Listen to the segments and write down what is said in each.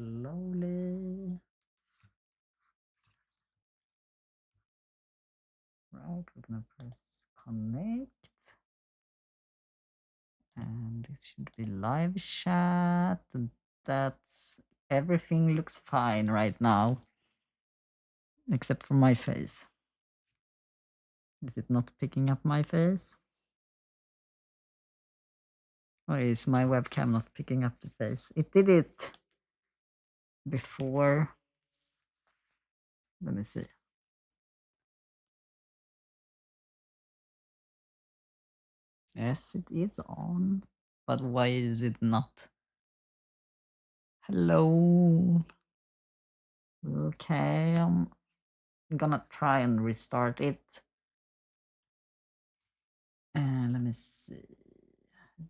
slowly. Right, we're gonna press connect. And this should be live chat. That's everything looks fine right now. Except for my face. Is it not picking up my face? Or is my webcam not picking up the face? It did it before. Let me see. Yes, it is on. But why is it not? Hello. Okay, I'm gonna try and restart it. And let me see.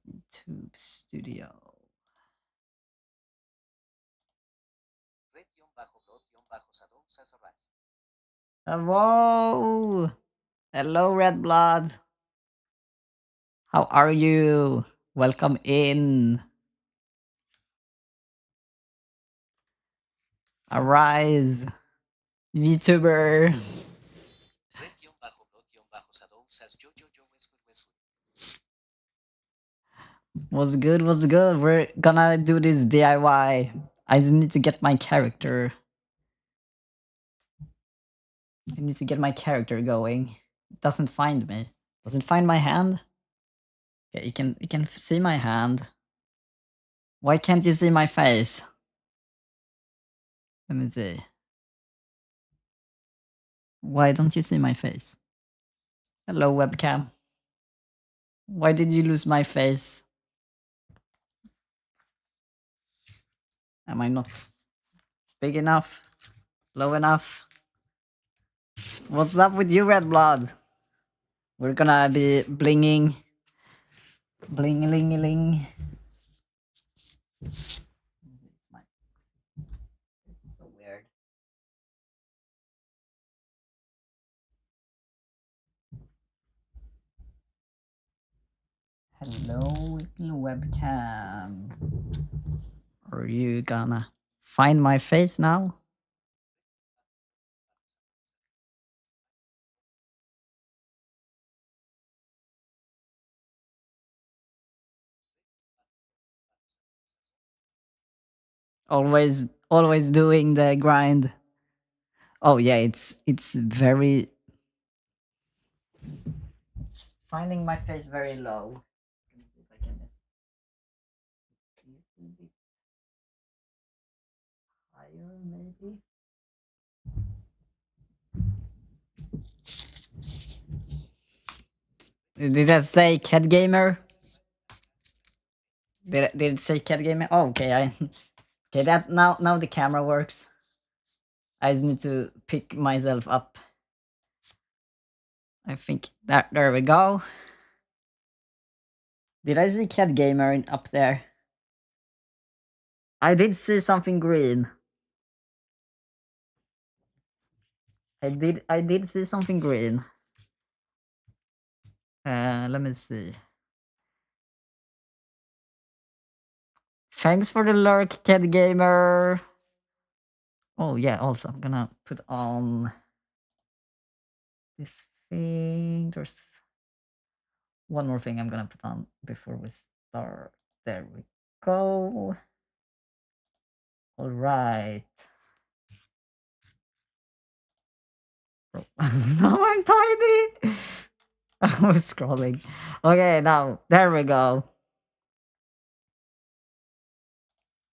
YouTube Studio. Hello! Hello, Red Blood. How are you? Welcome in. Arise, VTuber. Was good, was good. We're gonna do this DIY. I just need to get my character. I need to get my character going. It doesn't find me. Does it find my hand? Okay, you can see my hand. Why can't you see my face? Let me see. Why don't you see my face? Hello, webcam. Why did you lose my face? Am I not big enough? Low enough? What's up with you, Red Blood? We're gonna be blinging. Bling-a-ling-a-ling. It's so weird. Hello, little webcam. Are you gonna find my face now? Always doing the grind. Oh yeah, it's very. It's finding my face very low. Let me see if I can get a little bit higher, maybe. Did that say cat gamer? Did it say cat gamer? Oh, okay. Okay. That now the camera works. I just need to pick myself up. I think that there we go. Did I see cat gamer up there? I did see something green. I did see something green. Let me see. Thanks for the lurk, cat gamer. Oh yeah, also I'm gonna put on this thing. There's one more thing I'm gonna put on before we start. There we go. All right. Oh, now I'm tiny. I was scrolling. Okay, now there we go.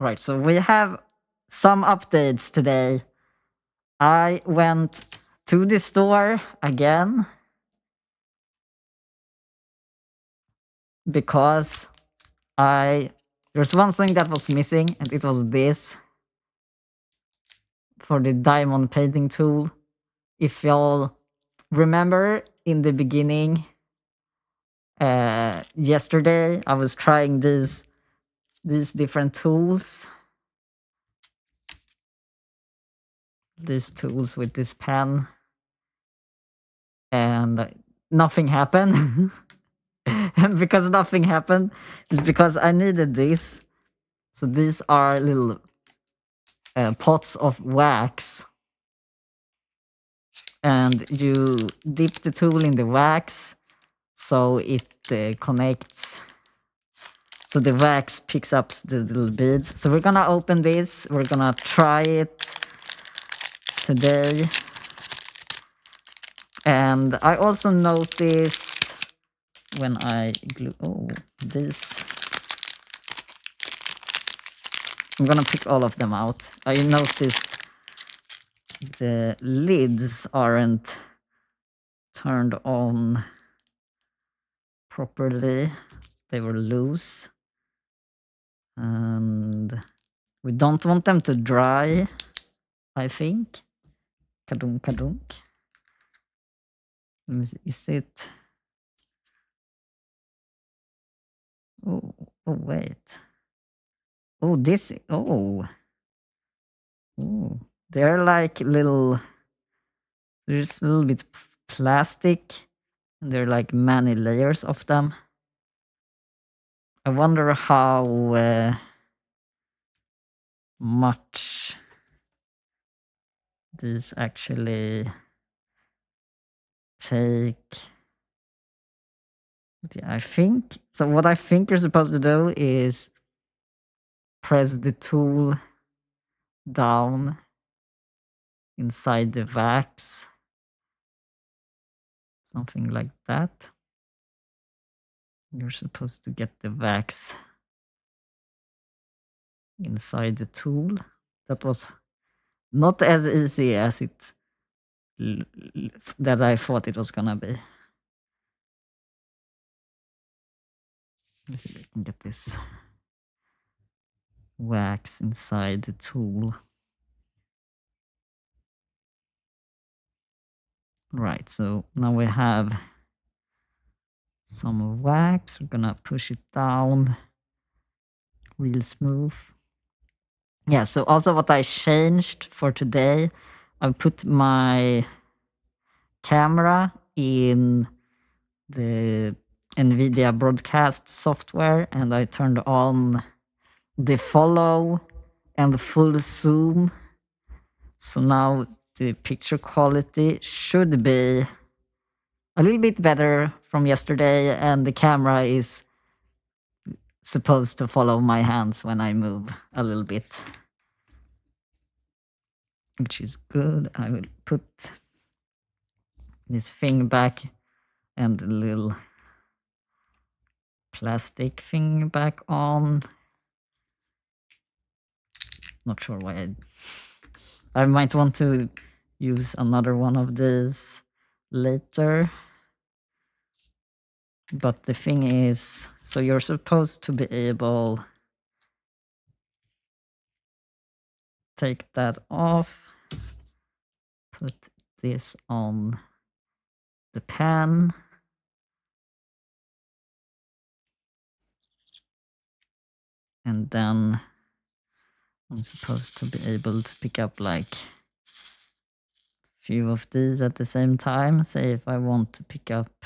Right, so we have some updates today. I went to the store again because there's one thing that was missing, and it was this for the diamond painting tool. If y'all remember in the beginning, yesterday I was trying these different tools. These tools with this pen, and nothing happened. And because nothing happened, it's because I needed this. So these are little pots of wax, and you dip the tool in the wax so it connects, so the wax picks up the little beads. So we're gonna open this, we're gonna try it today. And I also noticed when I glue, this, I'm gonna pick all of them out. I noticed the lids aren't turned on properly. They were loose. And we don't want them to dry, I think. Kadunk, kadunk. Let me see, is it? Oh, wait. Oh, this, they're like little, there's a little bit plastic. And there are like many layers of them. I wonder how much these actually take. Yeah, I think so. What I think you're supposed to do is press the tool down inside the wax, something like that. You're supposed to get the wax inside the tool. That was not as easy as it that I thought it was gonna be. Let's see if I can get this wax inside the tool. Right, so now we have some wax. We're gonna push it down real smooth. Yeah, so also what I changed for today, I put my camera in the NVIDIA broadcast software, and I turned on the follow and full zoom. So now the picture quality should be a little bit better from yesterday, and the camera is supposed to follow my hands when I move a little bit, which is good. I will put this thing back and the little plastic thing back on. Not sure why I might want to use another one of these later. But the thing is, so you're supposed to be able take that off, put this on the pan, and then I'm supposed to be able to pick up like a few of these at the same time. Say if I want to pick up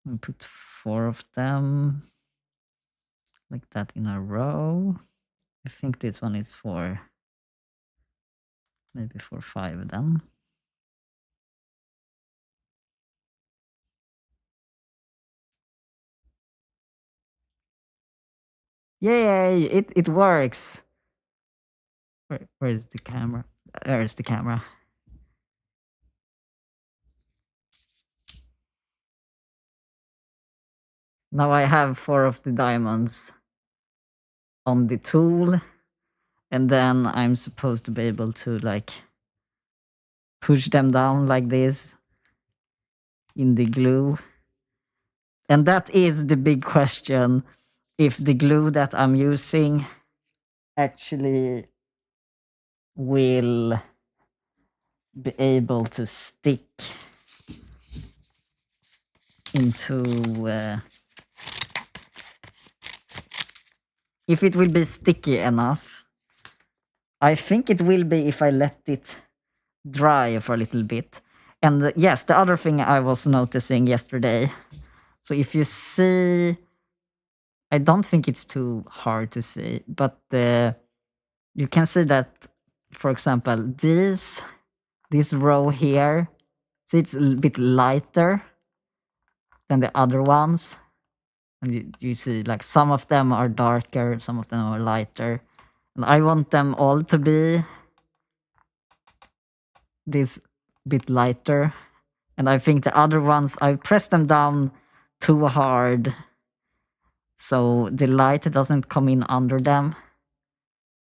and put 4 of them like that in a row. I think this one is for maybe for 5 of them. Yay, it works. Where is the camera? There's the camera. Now I have 4 of the diamonds on the tool, and then I'm supposed to be able to like push them down like this in the glue. And that is the big question, if the glue that I'm using actually will be able to stick into if it will be sticky enough. I think it will be if I let it dry for a little bit. And yes, the other thing I was noticing yesterday, so if you see, I don't think it's too hard to see, but you can see that, for example, this row here, see it's a bit lighter than the other ones. And you see like some of them are darker, some of them are lighter. And I want them all to be this bit lighter. And I think the other ones, I pressed them down too hard, so the light doesn't come in under them.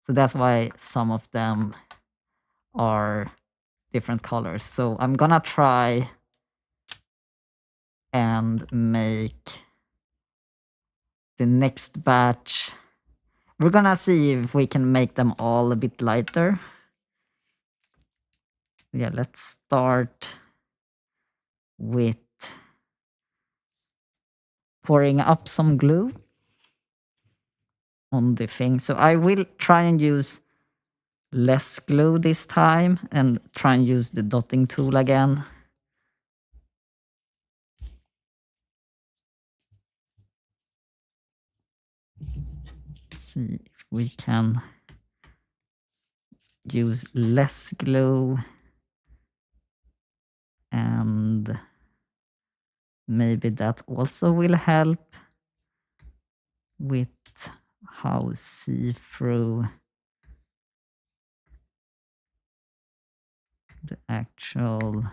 So that's why some of them are different colors. So I'm gonna try and make the next batch. We're gonna see if we can make them all a bit lighter. Yeah, let's start with pouring up some glue on the thing. So I will try and use less glue this time and try and use the dotting tool again. See if we can use less glue and maybe that also will help with how see-through the actual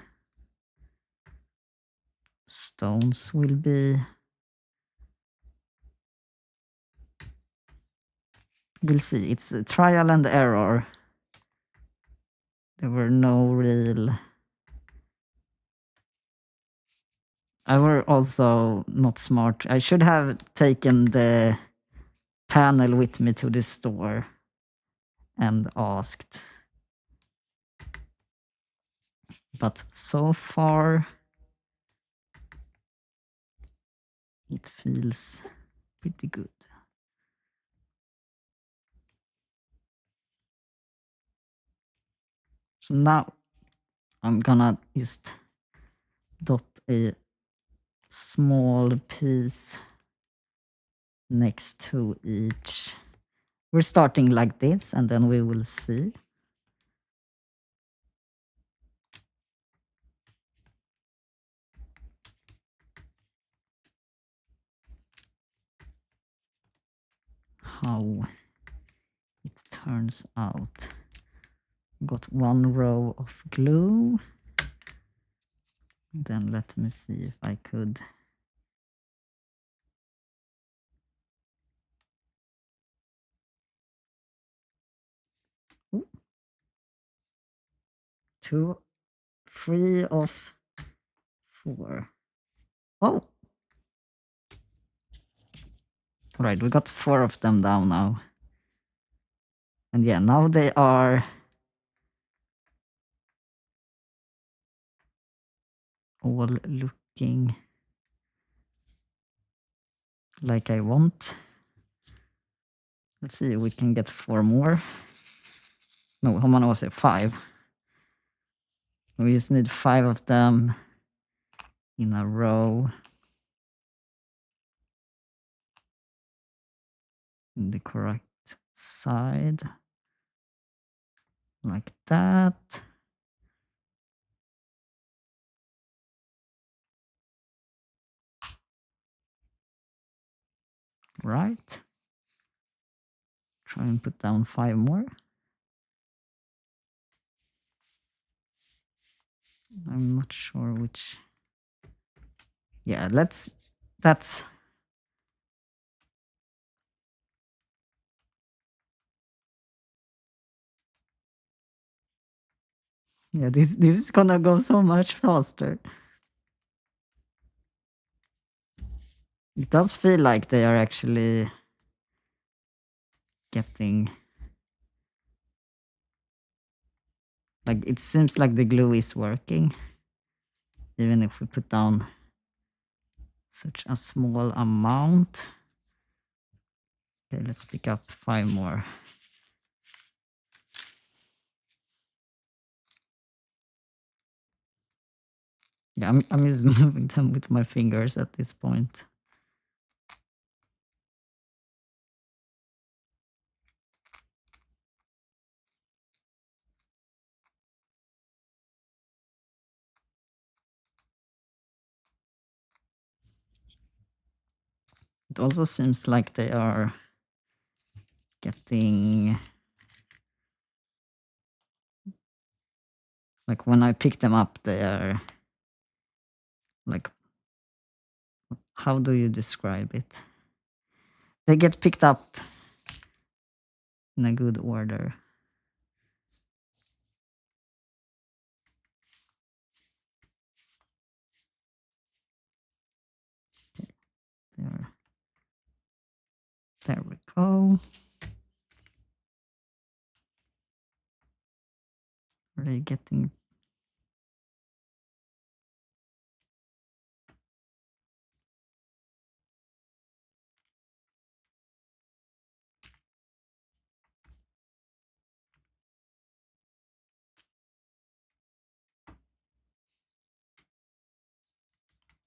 stones will be. We'll see. It's a trial and error. There were no real... I were also not smart. I should have taken the panel with me to the store and asked. But so far, it feels pretty good. So now I'm gonna just dot a small piece next to each. We're starting like this, and then we will see. How it turns out. Got one row of glue. Then let me see if I could. Ooh. 2, 3 of 4. Oh! Right, we got 4 of them down now. And yeah, now they are all looking like I want. Let's see if we can get 4 more. No, how many was it? 5. We just need 5 of them in a row. In the correct side. Like that. Right. Try and put down 5 more. I'm not sure which. Yeah, that's yeah, this is gonna go so much faster. It does feel like they are actually getting, like it seems like the glue is working, even if we put down such a small amount. Okay, let's pick up 5 more. Yeah, I'm just moving them with my fingers at this point. It also seems like they are getting, like when I pick them up, they are like, how do you describe it? They get picked up in a good order. There we go. Are they getting?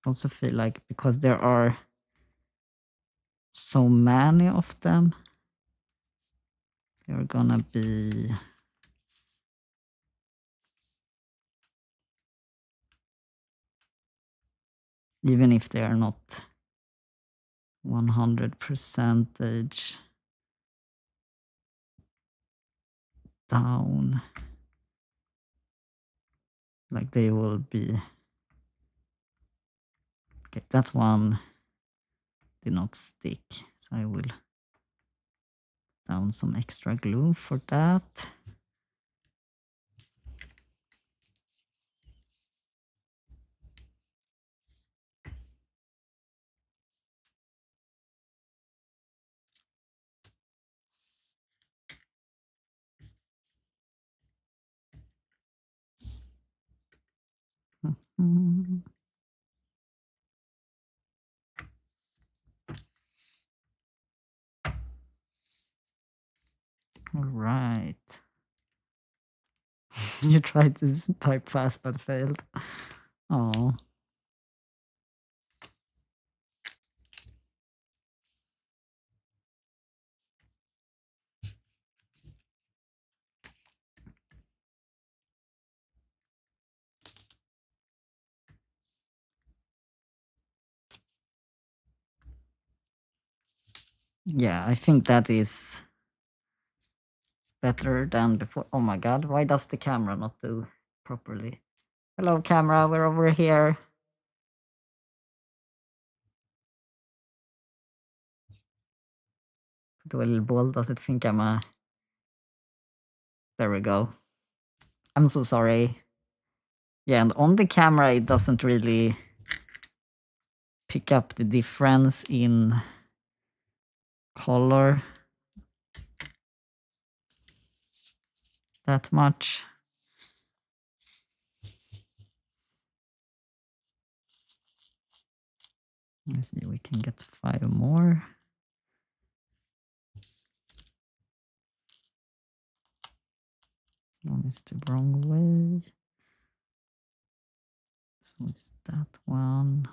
Also feel like because there are so many of them, they're gonna be even if they are not 100% down, like they will be. Okay, that one did not stick, so I will down some extra glue for that. Mhm. All right. You tried to type fast but failed. Oh. Yeah, I think that is better than before. Oh my god, why does the camera not do properly? Hello camera, we're over here. Put a little ball, does it think I'm a... There we go. I'm so sorry. Yeah, and on the camera it doesn't really pick up the difference in color that much. Let's see, we can get 5 more. One is the wrong way. So it's that one.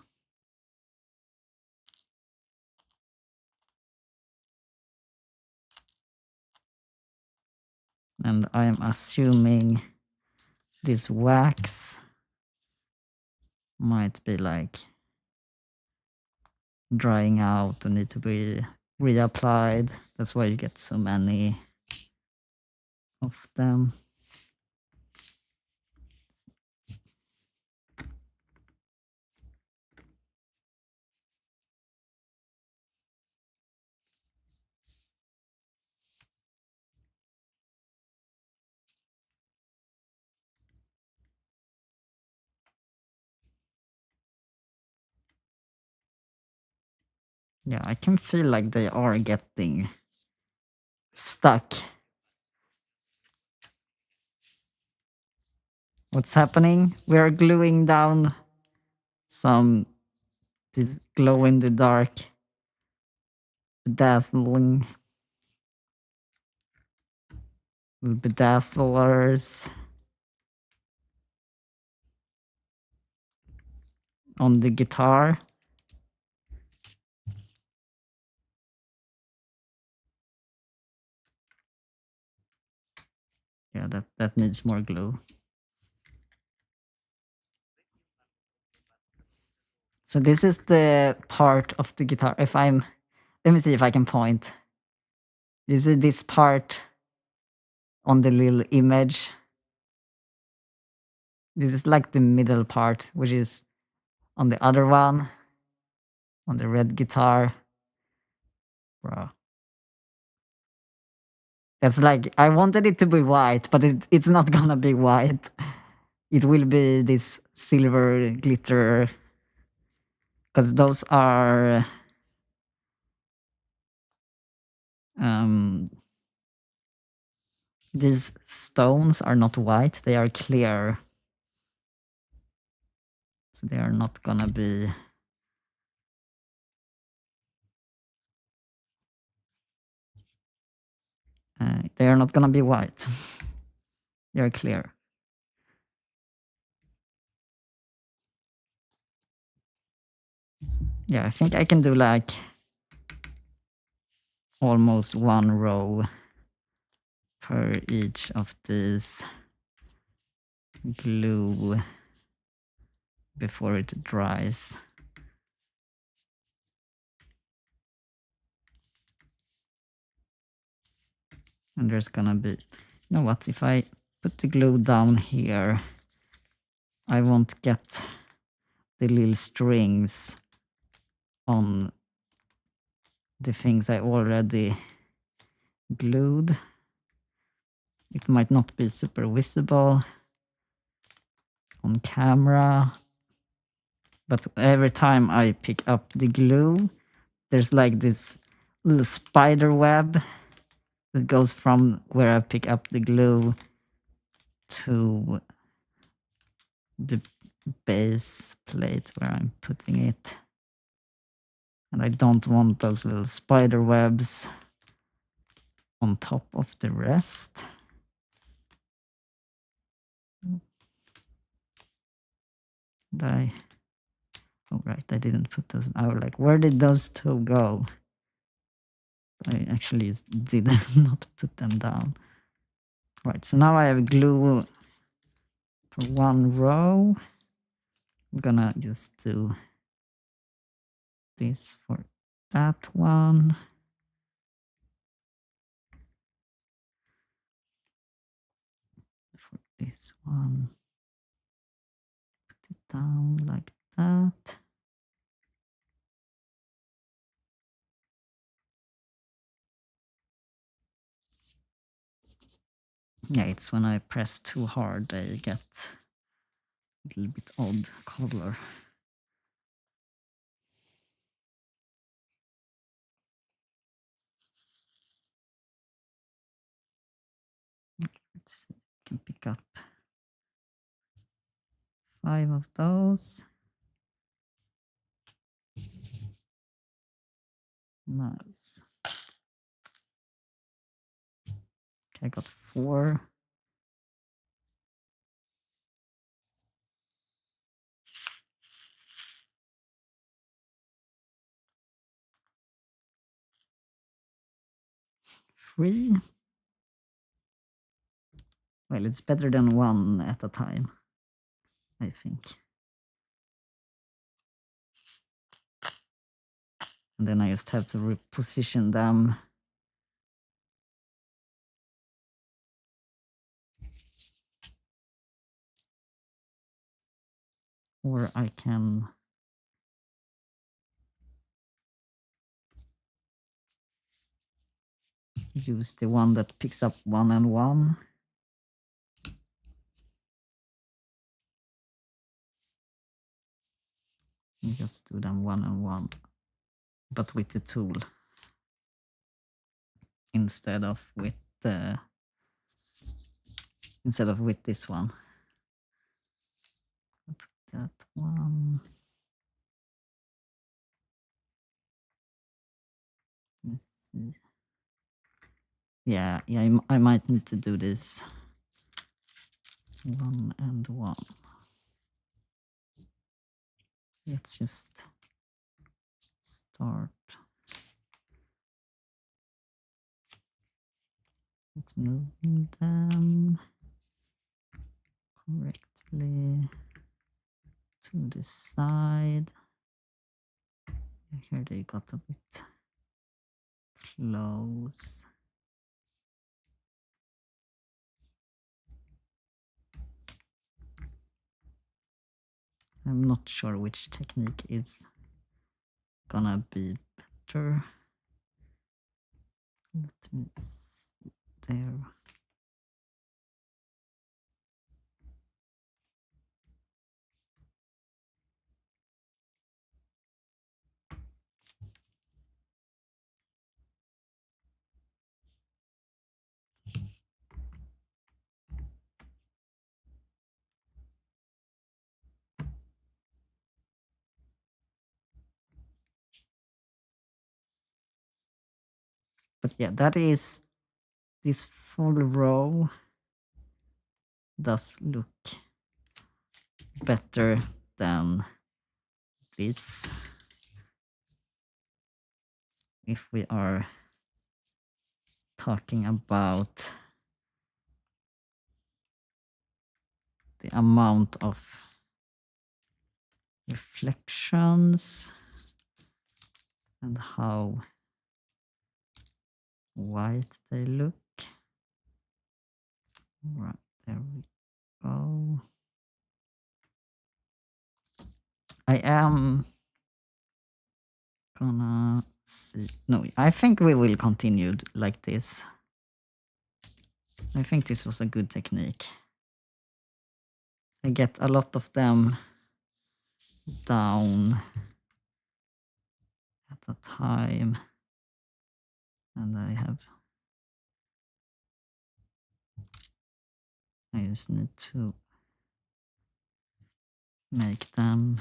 And I am assuming this wax might be like drying out or need to be reapplied. That's why you get so many of them. Yeah, I can feel like they are getting stuck. What's happening? We are gluing down some this glow in the dark bedazzling bedazzlers on the guitar. Yeah, that needs more glue. So this is the part of the guitar. If I'm Let me see if I can point. You see this part on the little image? This is like the middle part, which is on the other one, on the red guitar. Bro. That's like, I wanted it to be white, but it's not gonna be white. It will be this silver glitter, because those are these stones are not white, they are clear. So they are not gonna be they are not gonna be white. They are clear. Yeah, I think I can do like almost one row per each of these glue before it dries. And there's gonna be, you know what, if I put the glue down here, I won't get the little strings on the things I already glued. It might not be super visible on camera, but every time I pick up the glue, there's like this little spider web that goes from where I pick up the glue to the base plate where I'm putting it. And I don't want those little spider webs on top of the rest. Oh right, I didn't put those. I was like, where did those two go? I actually did not put them down. Right, so now I have glue for one row. I'm gonna just do this for that one. For this one, put it down like that. Yeah, it's when I press too hard, they get a little bit odd color. Let's see, I can pick up 5 of those. Nice. Okay, I got 4. Three. Well, it's better than one at a time, I think. And then I just have to reposition them. Or I can use the one that picks up 1 and 1. And just do them 1 and 1, but with the tool instead of with this one. I'll put that one. Let's see. Yeah, I might need to do this 1 and 1. Let's just start. Let's move them correctly to the side. Here they got a bit close. I'm not sure which technique is gonna be better. Let me see there. But yeah, that is, this full row does look better than this. If we are talking about the amount of reflections and how white they look. Right, there we go. I am gonna see. No, I think we will continue like this. I think this was a good technique. I get a lot of them down at a time, and I just need to make them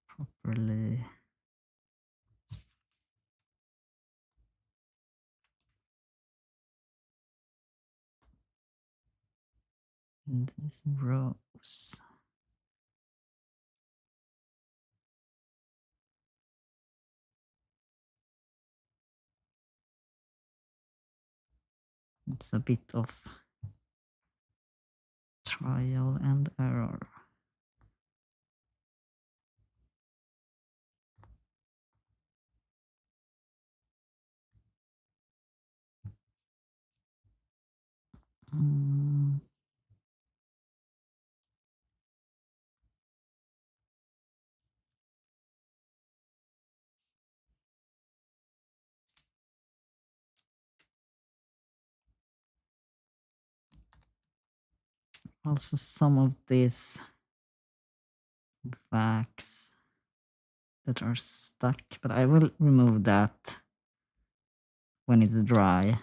properly. In these rows. It's a bit of trial and error. Mm. Also, some of these wax that are stuck, but I will remove that when it's dry.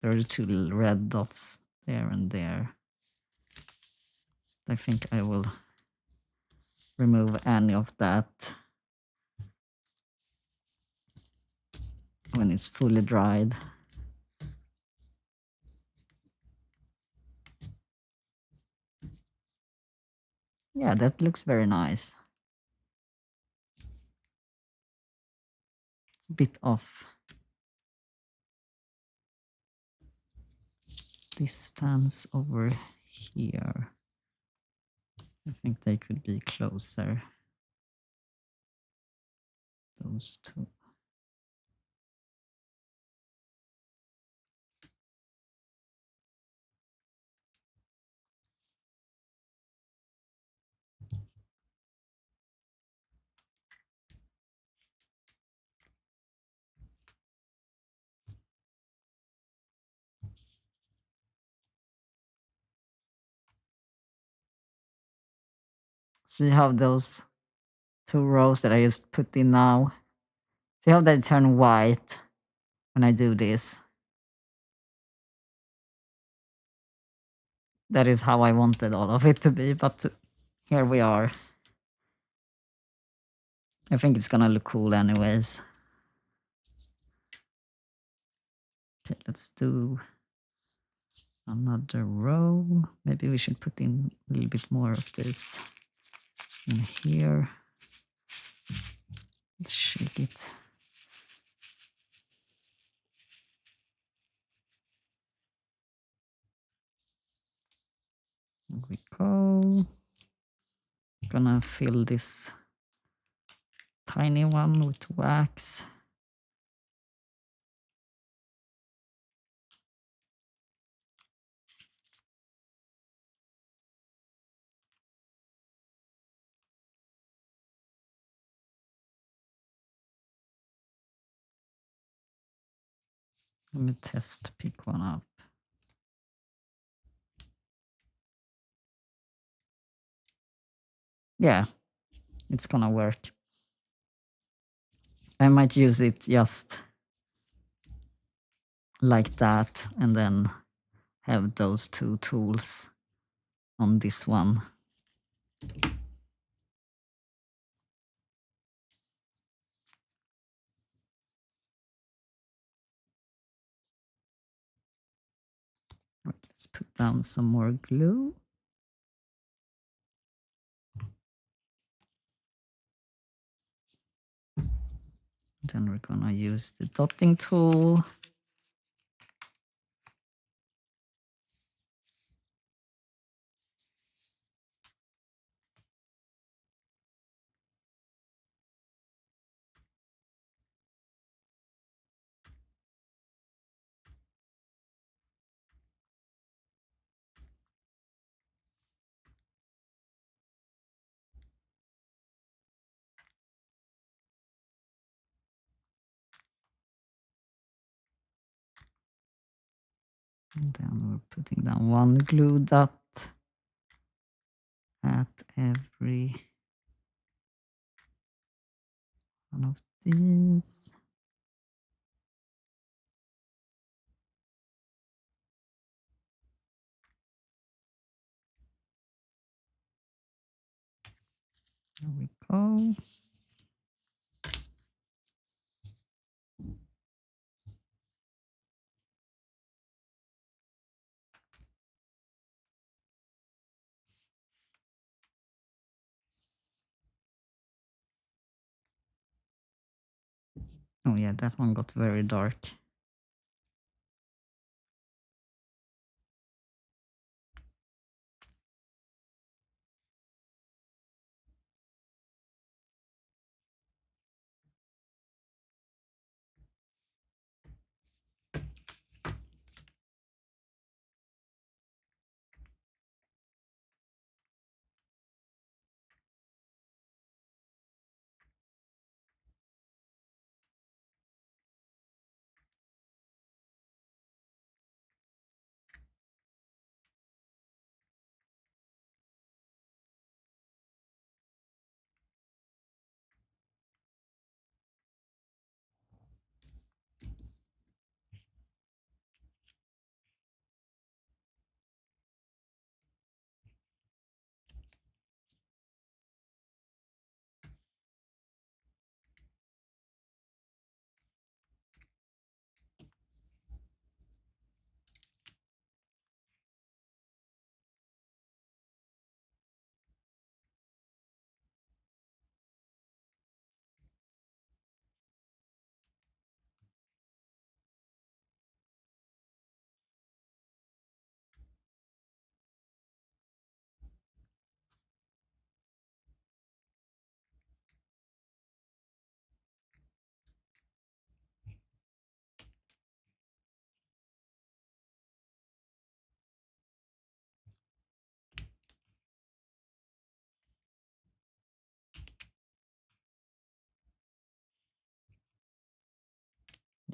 There are two red dots there and there. I think I will remove any of that when it's fully dried. Yeah, that looks very nice. It's a bit off distance over here. I think they could be closer. Those two. See how those two rows that I just put in now, see how they turn white when I do this? That is how I wanted all of it to be, but here we are. I think it's gonna look cool anyways. Okay, let's do another row. Maybe we should put in a little bit more of this in here. Let's shake it. There we go. Gonna fill this tiny one with wax. Let me pick one up. Yeah, it's gonna work. I might use it just like that and then have those two tools on this one. Right, let's put down some more glue. Then we're gonna use the dotting tool. And then we're putting down one glue dot at every one of these. There we go. Oh yeah, that one got very dark.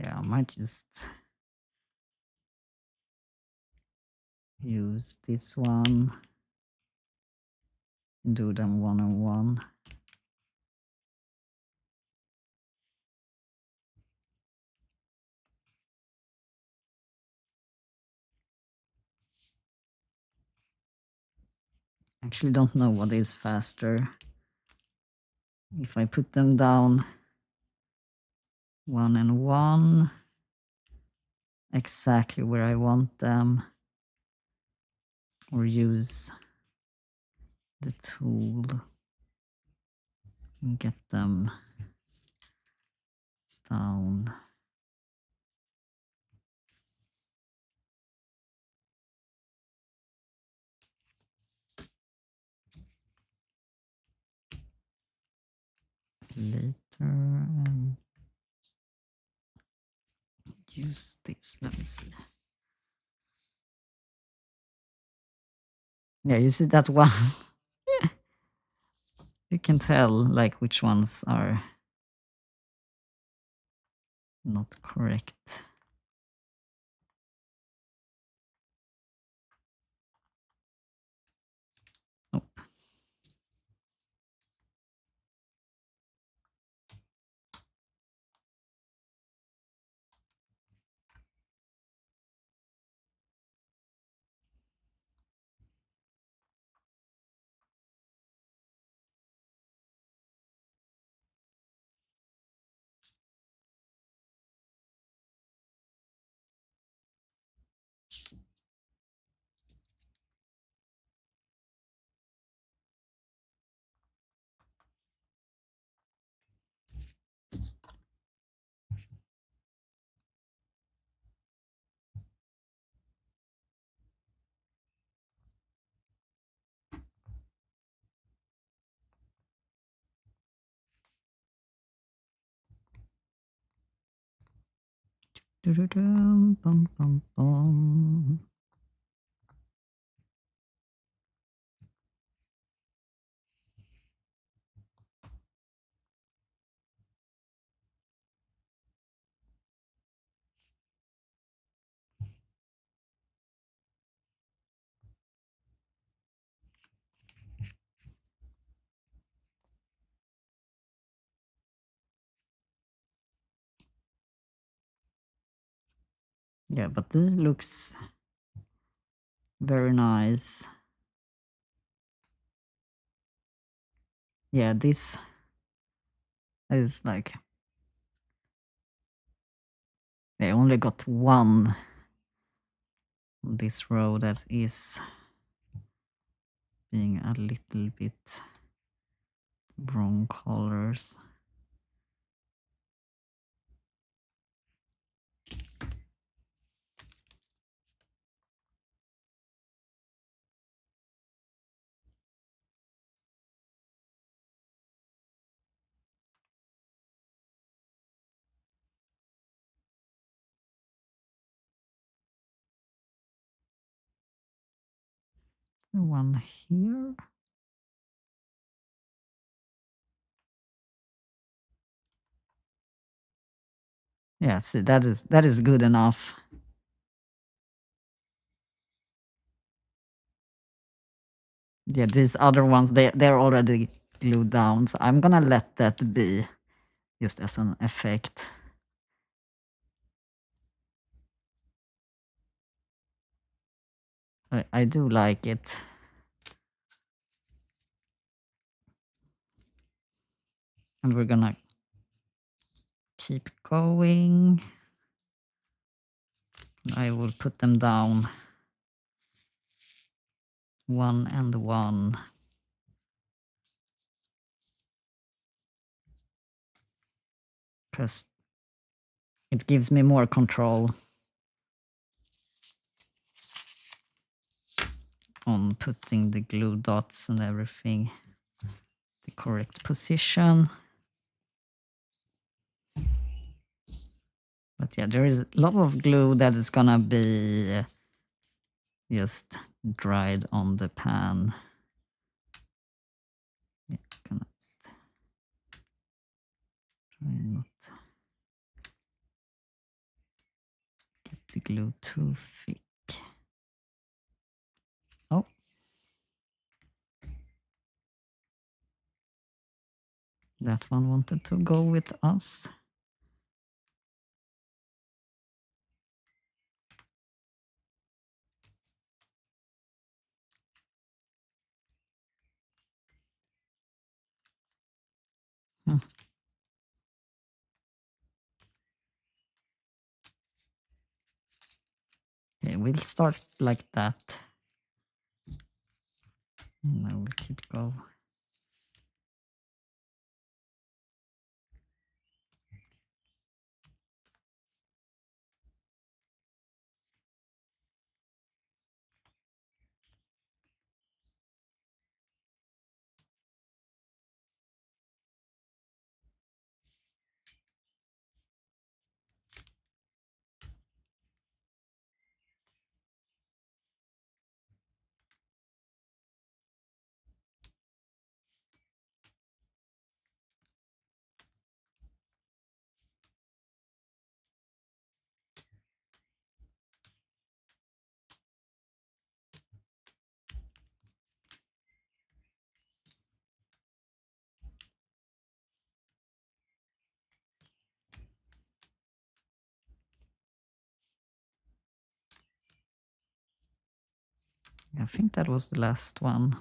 Yeah, I might just use this one, do them one on one. Actually don't know what is faster. If I put them down one and one, exactly where I want them, or use the tool and get them down. later and use this. Let me see. Yeah, you see that one? You can tell like which ones are not correct. Oh. Bum, bum, bum. Yeah, but this looks very nice. Yeah, this is like, they only got one on this row that is being a little bit wrong colors. The one here. Yeah, see, that is good enough. Yeah, these other ones, they're already glued down, so I'm gonna let that be just as an effect. I do like it. And we're gonna keep going. I will put them down one and one. Because it gives me more control on putting the glue dots and everything the correct position. But yeah, there is a lot of glue that is gonna be just dried on the pan. Yeah, gonna try not get the glue too thick. Oh. That one wanted to go with us. Okay, we'll start like that. And I will keep going. I think that was the last one.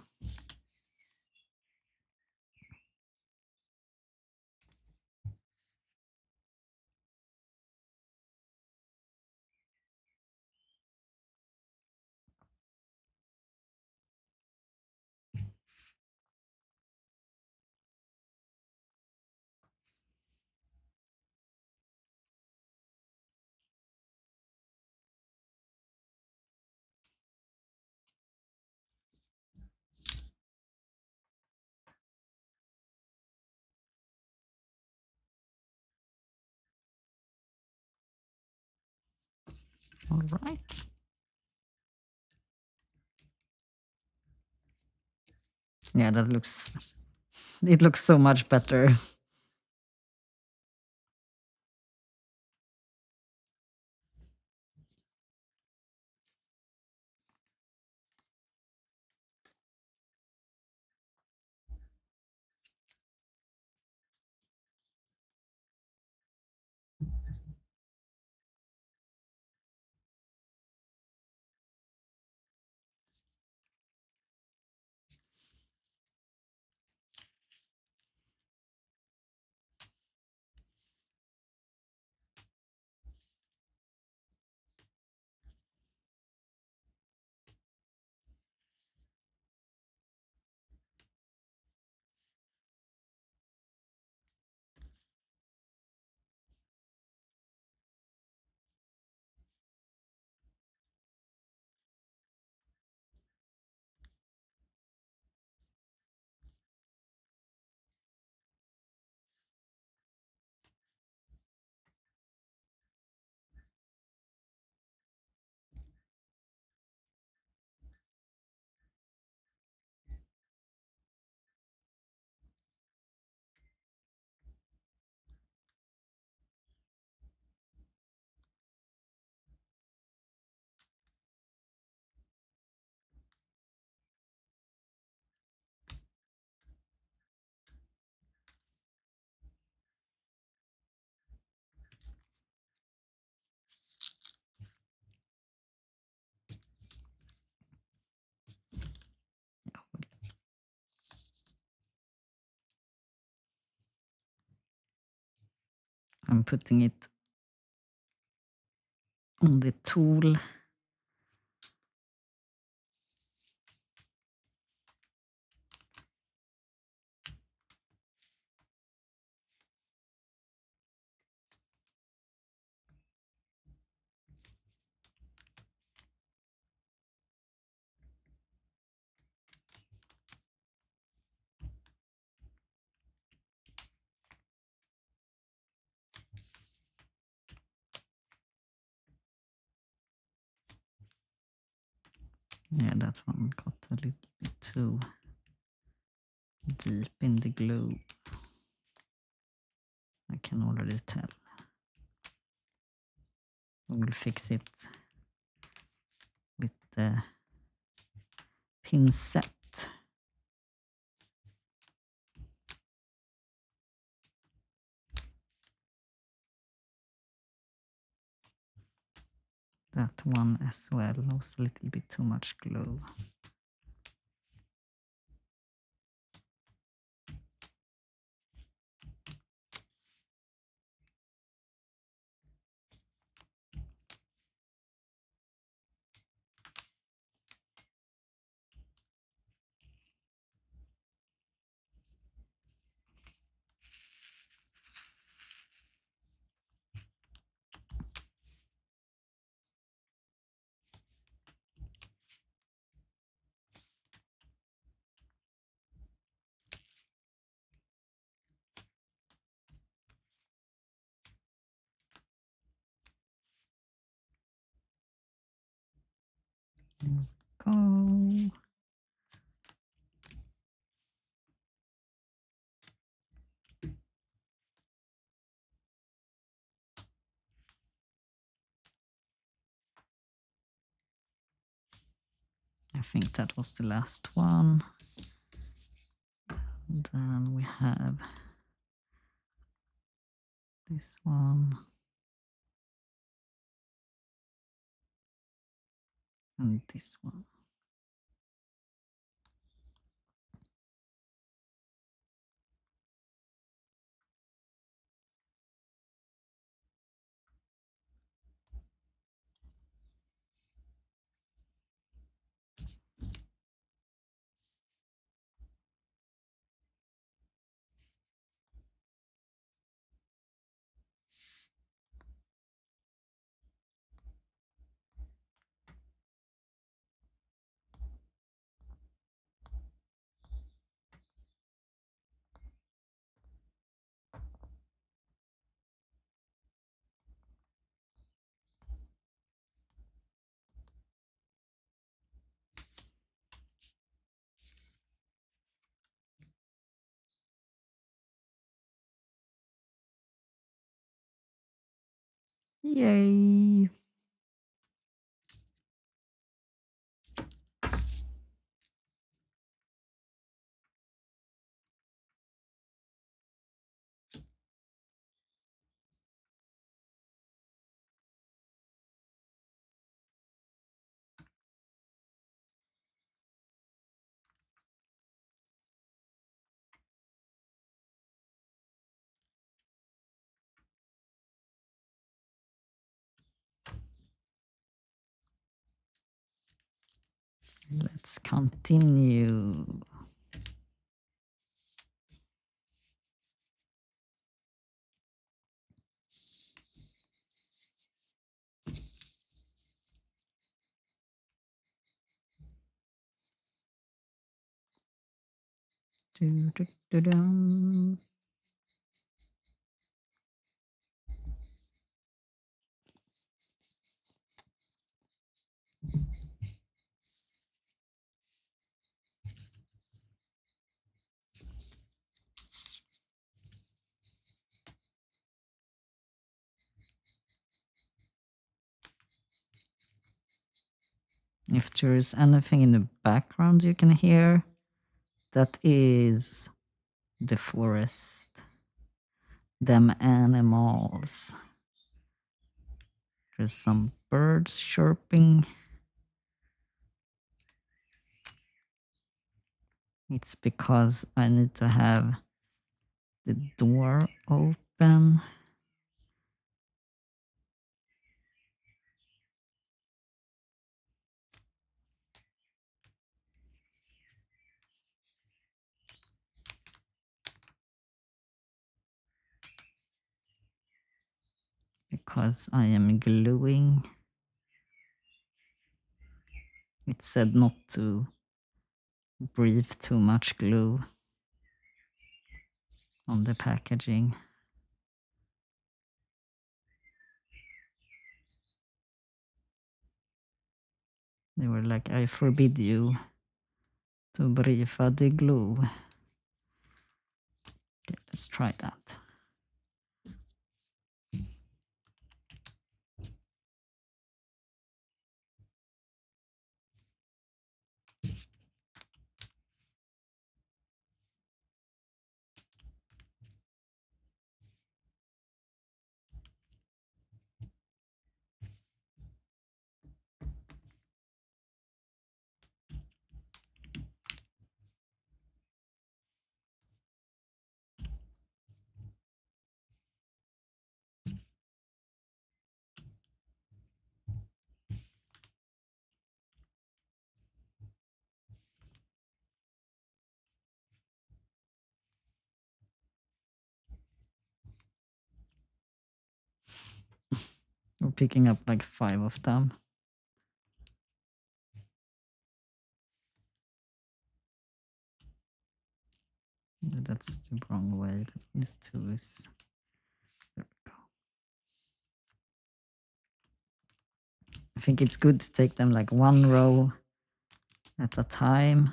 All right. Yeah, that looks, it looks so much better. I'm putting it on the tool. Yeah, that one got a little bit too deep in the glue. I can already tell. We'll fix it with the pincette. That one as well was a little bit too much glue. There we go. I think that was the last one. And then we have this one. And this one. Yay! Let's continue. Dum. If there's anything in the background you can hear, that is the forest. Them animals. There's some birds chirping. It's because I need to have the door open. Because I am gluing. It said not to breathe too much glue on the packaging. They were like, I forbid you to breathe the glue. Okay, let's try that. We're picking up like 5 of them. That's the wrong way. That means 2 is... There we go. I think it's good to take them like 1 row at a time.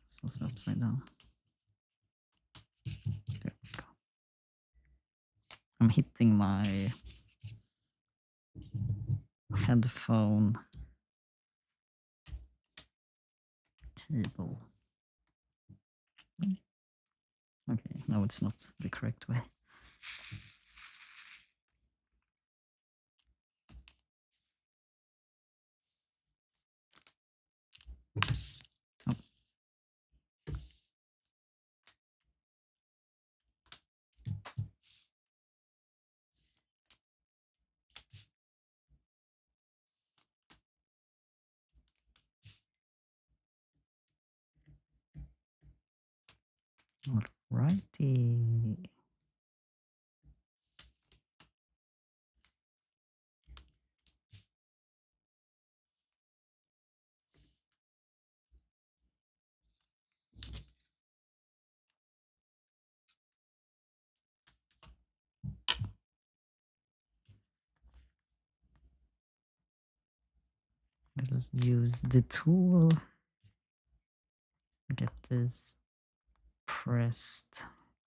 So it's upside down. There we go. I'm hitting my headphone cable. Okay, no, it's not the correct way. Oh. Alrighty. Let us use the tool. Get this pressed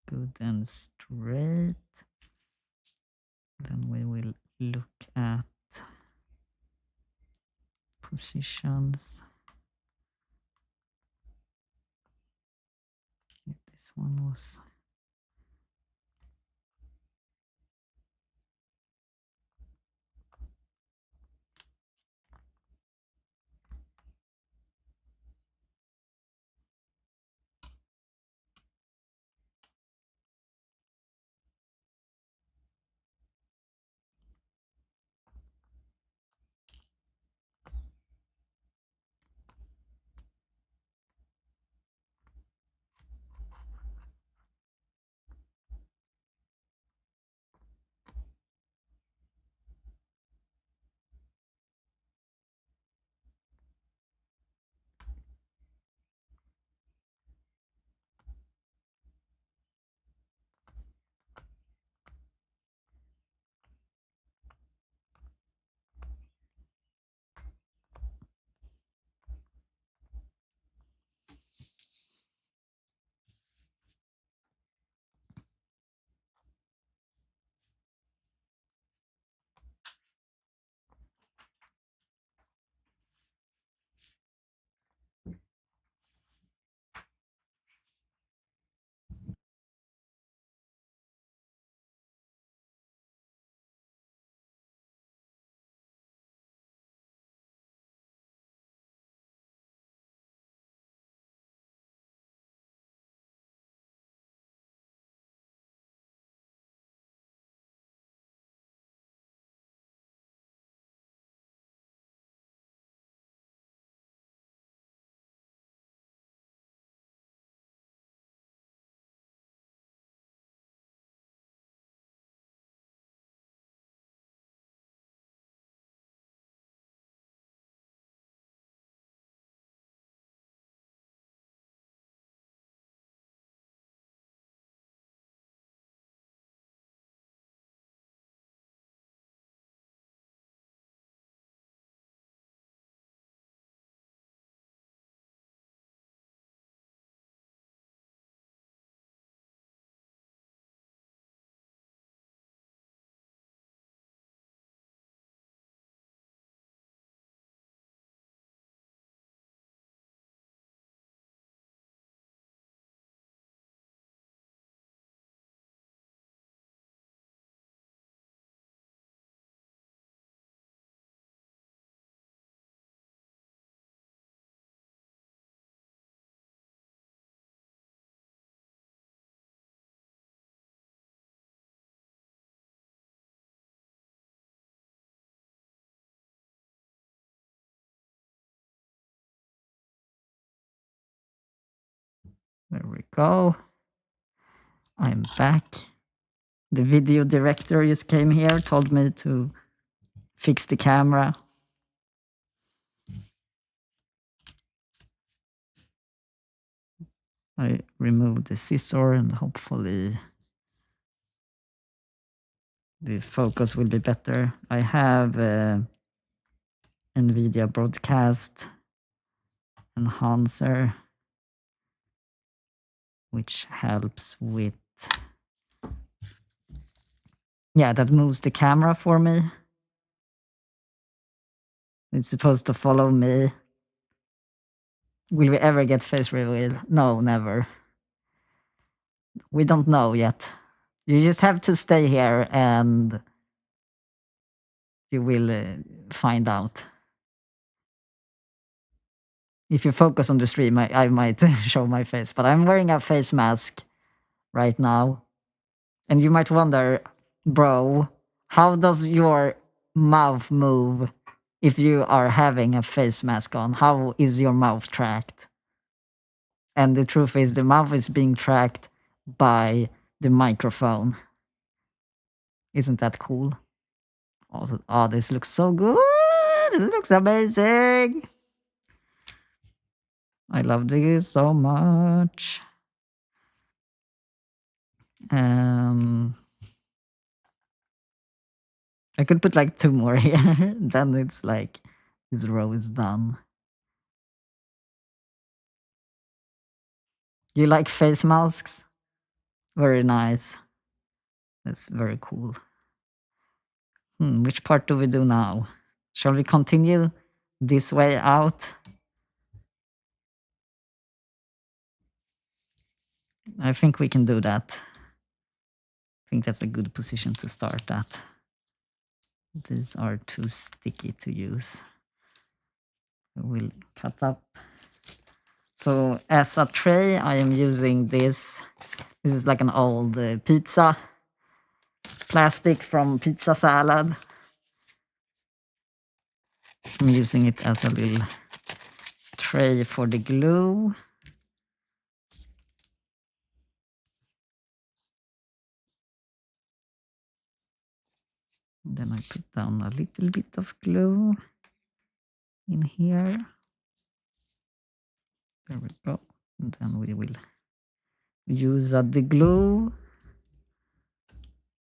good and straight. Then we will look at positions. This one was... There we go. I'm back. The video director just came here, told me to fix the camera. I removed the scissor and hopefully the focus will be better. I have NVIDIA Broadcast Enhancer, which helps with... Yeah, that moves the camera for me. It's supposed to follow me. Will we ever get face reveal? No, never. We don't know yet. You just have to stay here and you will find out. If you focus on the stream, I might show my face, but I'm wearing a face mask right now. And you might wonder, bro, how does your mouth move if you are having a face mask on? How is your mouth tracked? And the truth is, the mouth is being tracked by the microphone. Isn't that cool? Oh, this looks so good. It looks amazing. I love this so much. I could put like 2 more here. Then it's like this row is done. You like face masks? Very nice. That's very cool. Which part do we do now? Shall we continue this way out? I think we can do that. I think that's a good position to start at. These are too sticky to use. We'll cut up. So as a tray, I am using this. This is like an old pizza plastic from pizza salad. I'm using it as a little tray for the glue. Then I put down a little bit of glue in here. There we go. And then we will use the glue.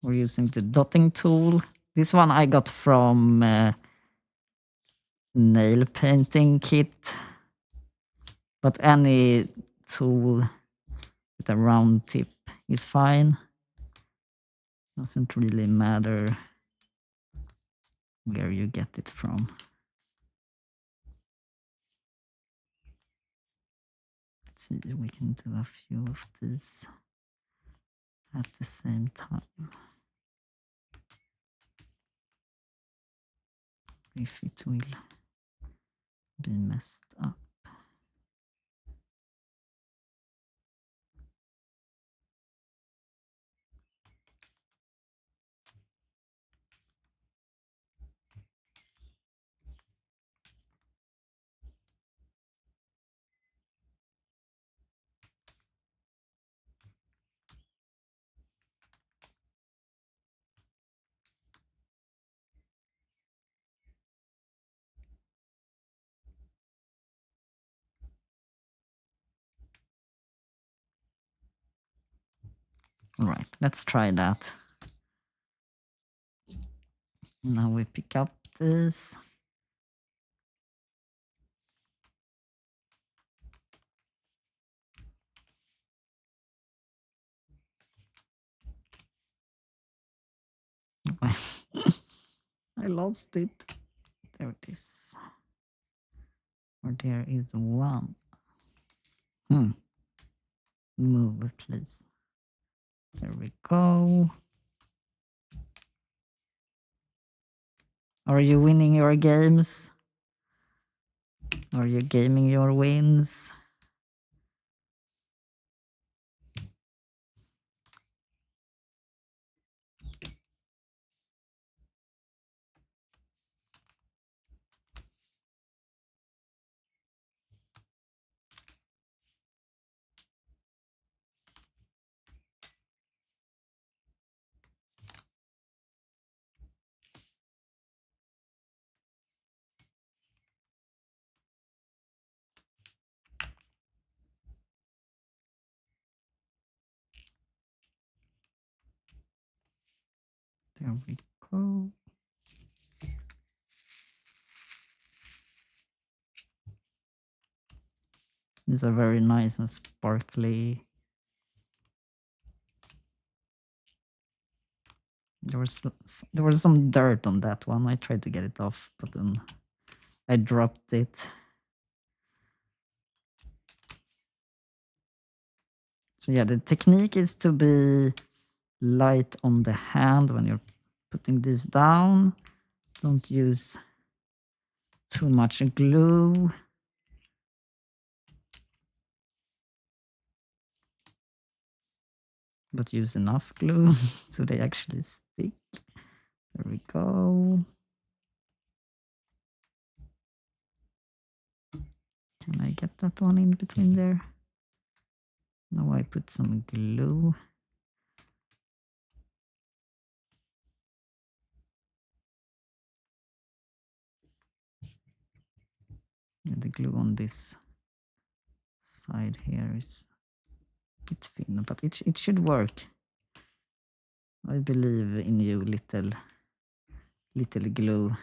We're using the dotting tool. This one I got from nail painting kit. But any tool with a round tip is fine. Doesn't really matter where you get it from. Let's see if we can do a few of these at the same time. If it will be messed up. All right, let's try that. Now we pick up this. I lost it. There it is. Or there is one. Move, please. There we go. Are you winning your games? Are you gaming your wins? There we go. These are very nice and sparkly. There was some dirt on that one. I tried to get it off, but then I dropped it. So yeah, the technique is to be light on the hand when you're putting this down. Don't use too much glue. But use enough glue so they actually stick. There we go. Can I get that one in between there? Now I put some glue. And the glue on this side here is a bit thin, but it should work. I believe in you, little glue.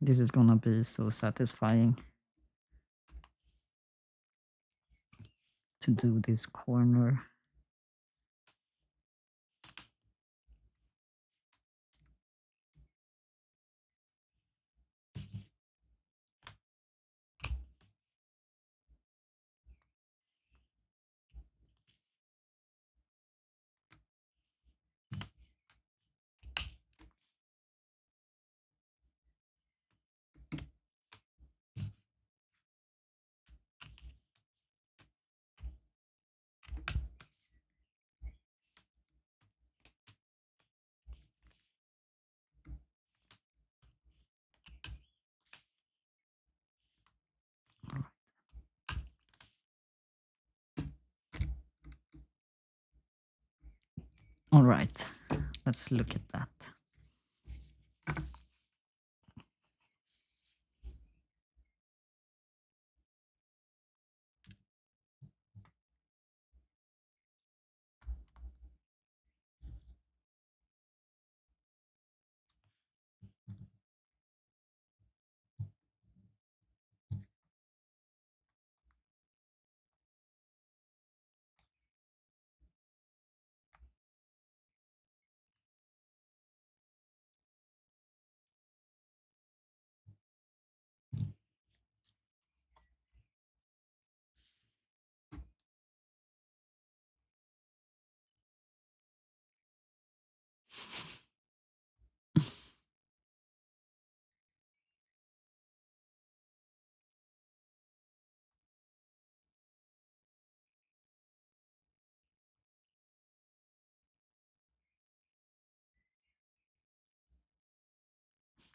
This is gonna be so satisfying to do this corner. All right, let's look at that.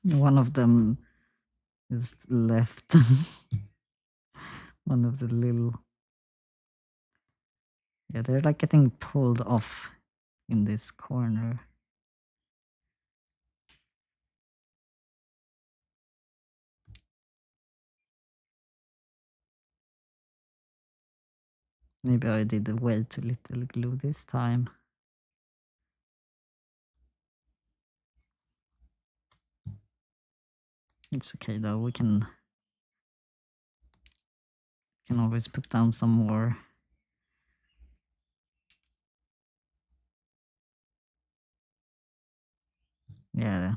One of them is left. One of the little, yeah, they're like getting pulled off in this corner. Maybe I did way too little glue this time. It's okay though, we can always put down some more. Yeah.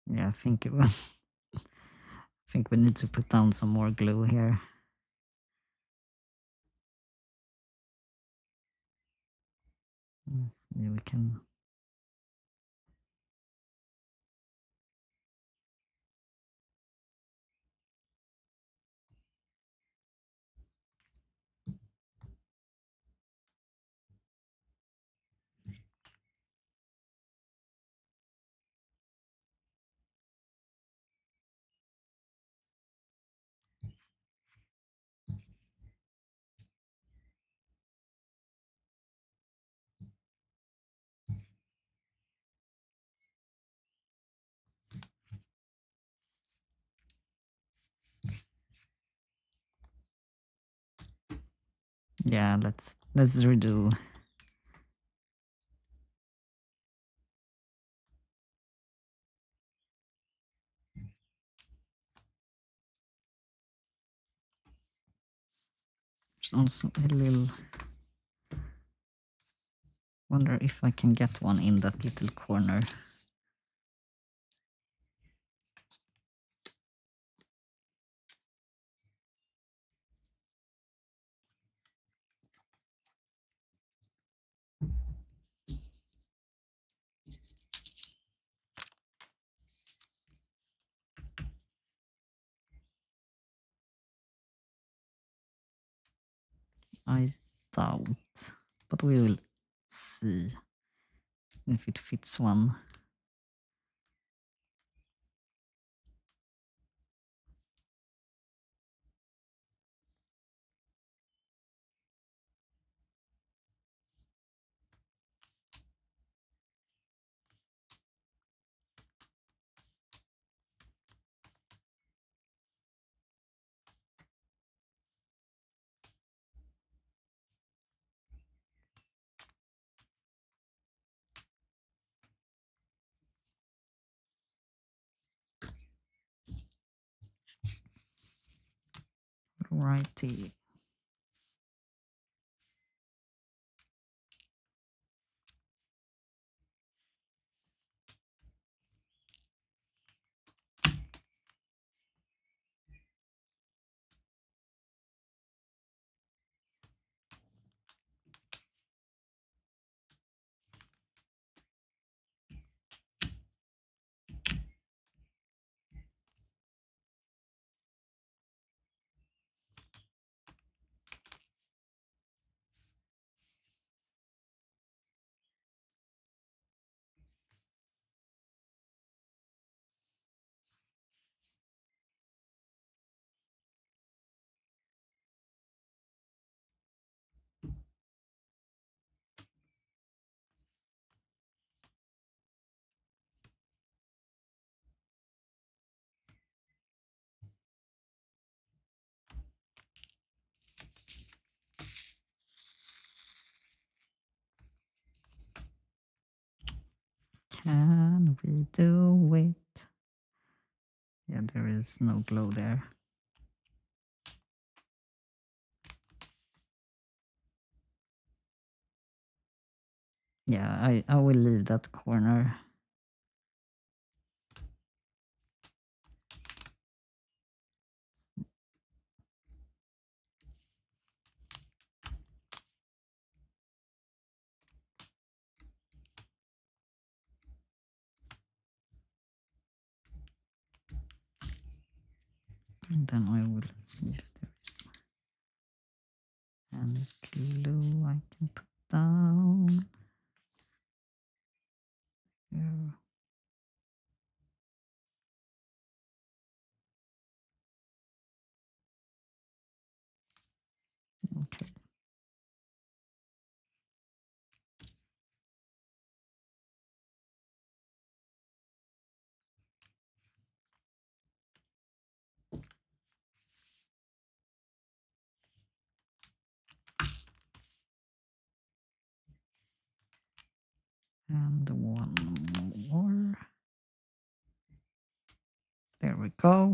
Yeah, I think I think we need to put down some more glue here. Let's see, we can. Yeah, let's redo. There's also a little. Wonder if I can get one in that little corner. I doubt, but we will see if it fits one. Righty. Can we do it? Yeah, there is no glow there. Yeah, I will leave that corner. And then I will see if there's any glue I can put down. Here. Okay. And one more. There we go.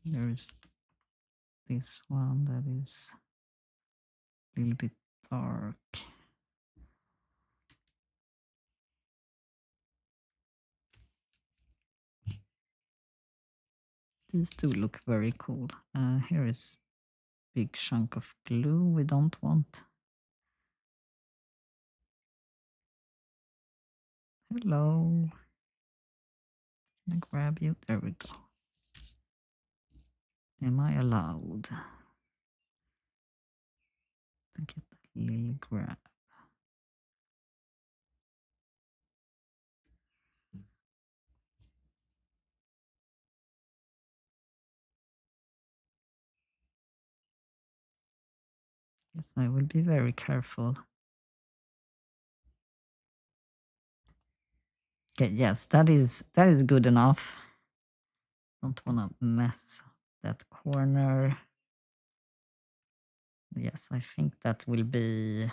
There is this one that is a little bit dark. These two look very cool. Here is big chunk of glue we don't want. Hello. Can I grab you? There we go. Am I allowed to get that little grab? Yes, I will be very careful. Okay, yes, that is good enough. Don't want to mess that corner. Yes, I think that will be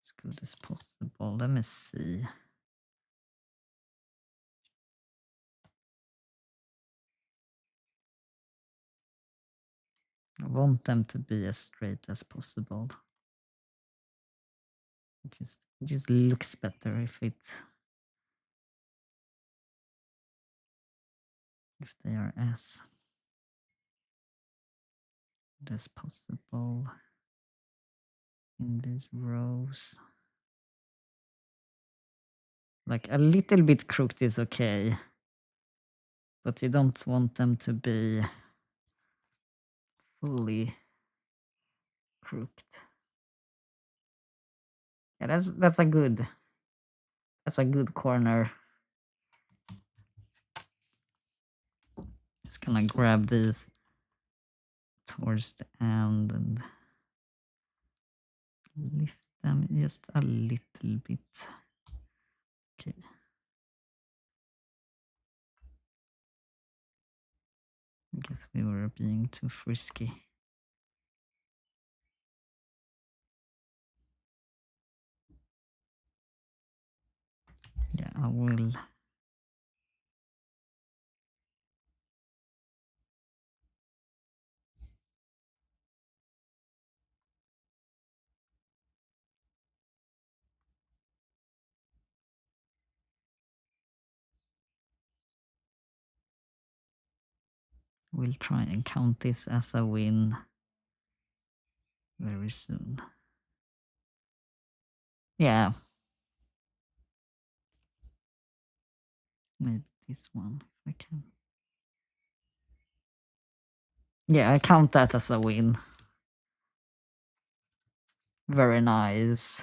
as good as possible. Let me see. I want them to be as straight as possible. It just looks better if they are as good as possible in these rows. Like a little bit crooked is okay, but you don't want them to be fully crooked. Yeah, that's a good corner. Just gonna grab these towards the end and lift them just a little bit. Okay. I guess we were being too frisky. Yeah, I will We'll try and count this as a win very soon. Yeah. Maybe this one, if I can. Yeah, I count that as a win. Very nice.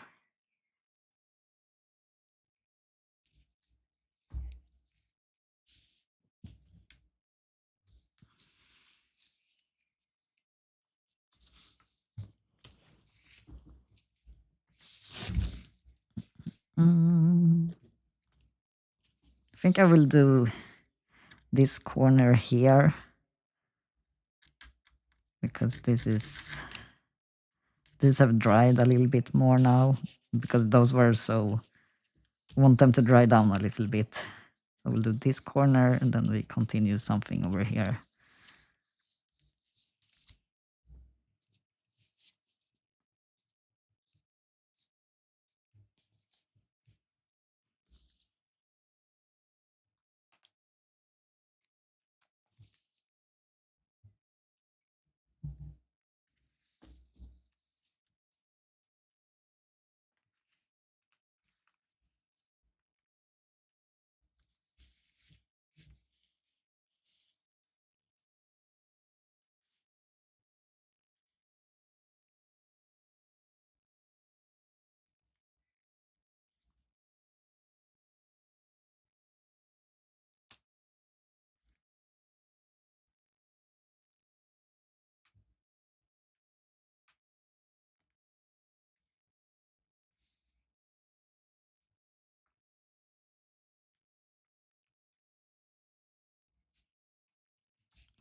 I think I will do this corner here because these have dried a little bit more now because those were so. I want them to dry down a little bit. So we'll do this corner and then we continue something over here.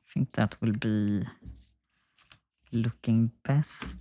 I think that will be looking best.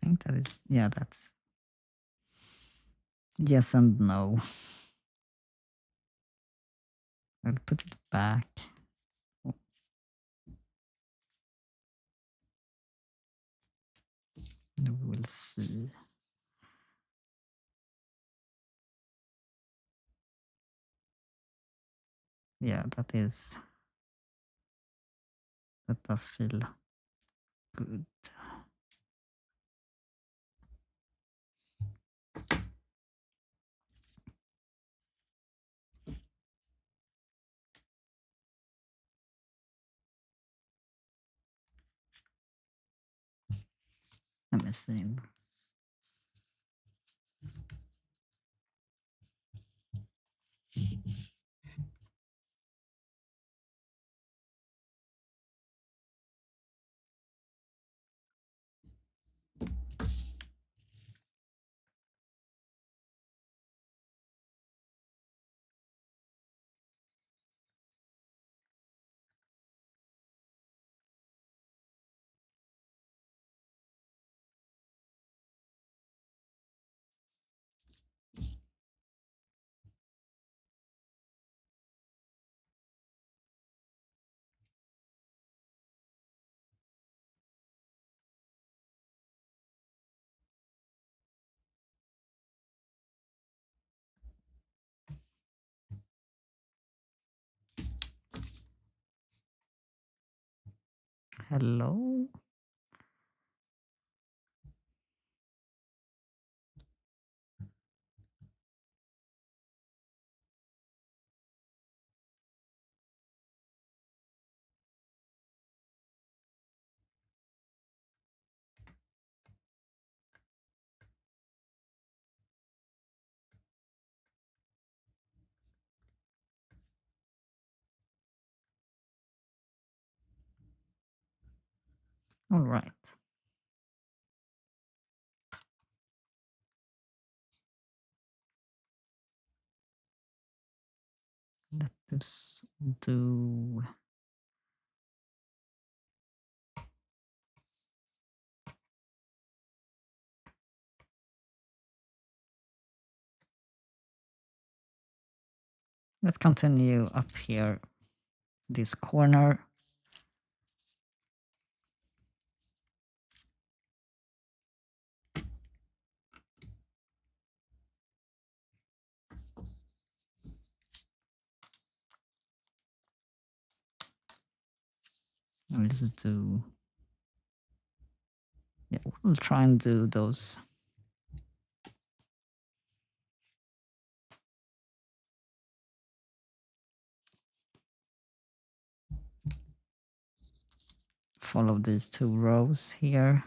I think that is, yeah, that's yes and no. I'll put it back. And we'll see. Yeah, that does feel good. Let me see. Hello? All right. Let's do. Let's continue up here, this corner. We'll just do. Yeah, we'll try and do those. Follow these 2 rows here.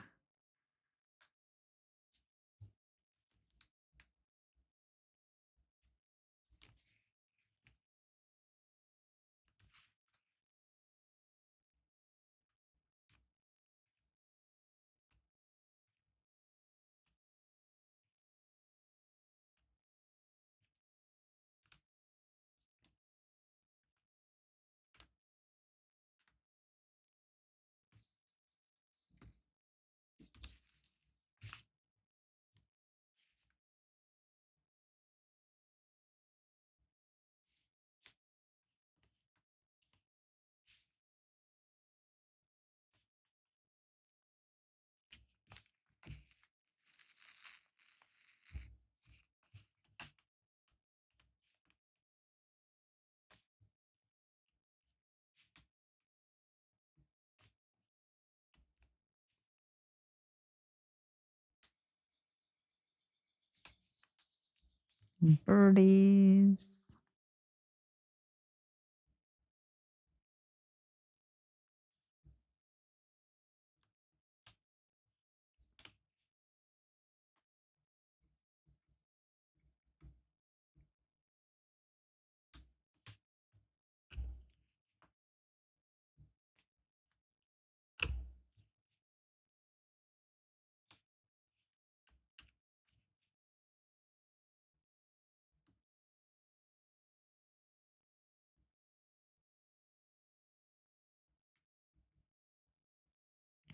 Birdies.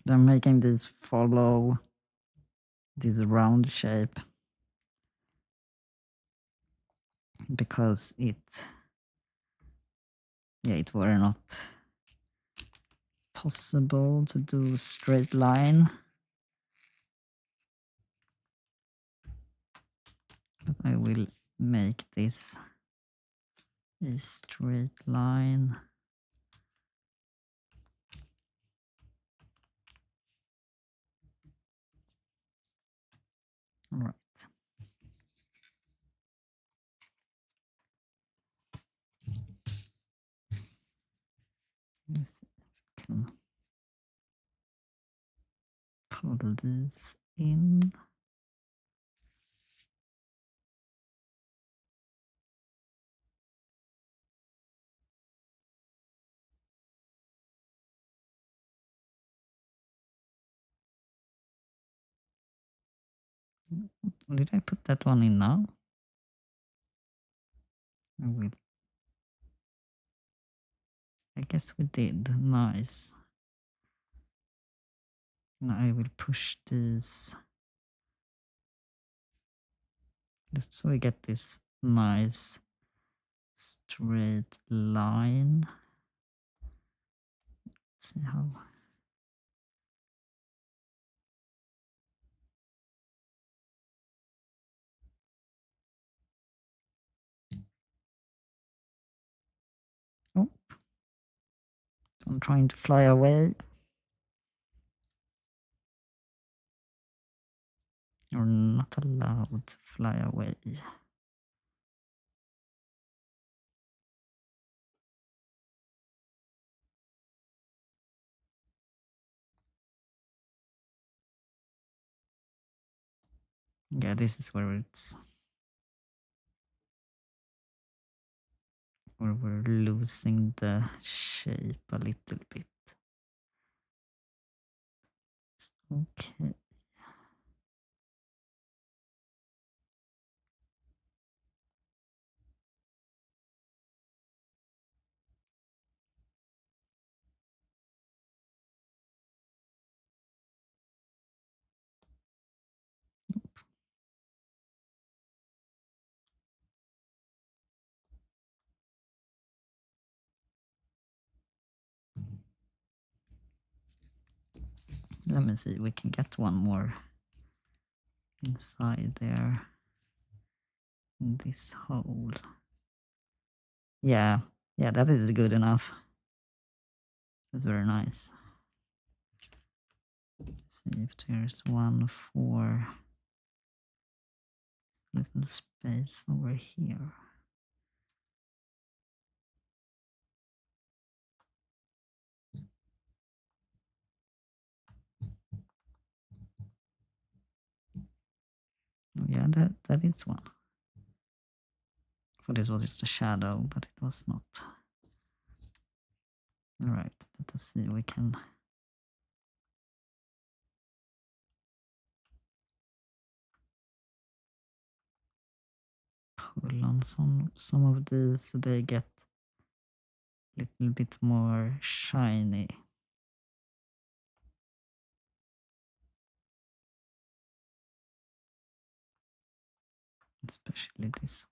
They're making this follow this round shape because it were not possible to do straight line. But I will make this a straight line. All right. Let's see if I can pull this in. Did I put that one in now? I will. I guess we did. Nice. Now I will push this just so we get this nice straight line. Let's see how. Oh, I'm trying to fly away. You're not allowed to fly away. Yeah, this is where we're losing the shape a little bit. Okay. Let me see, we can get one more inside there in this hole. Yeah, that is good enough. That's very nice. See if there's one for little space over here. Oh, yeah, that is one. For this was just a shadow, but it was not. Alright, let us see, we can pull on some of these so they get a little bit more shiny. Especially this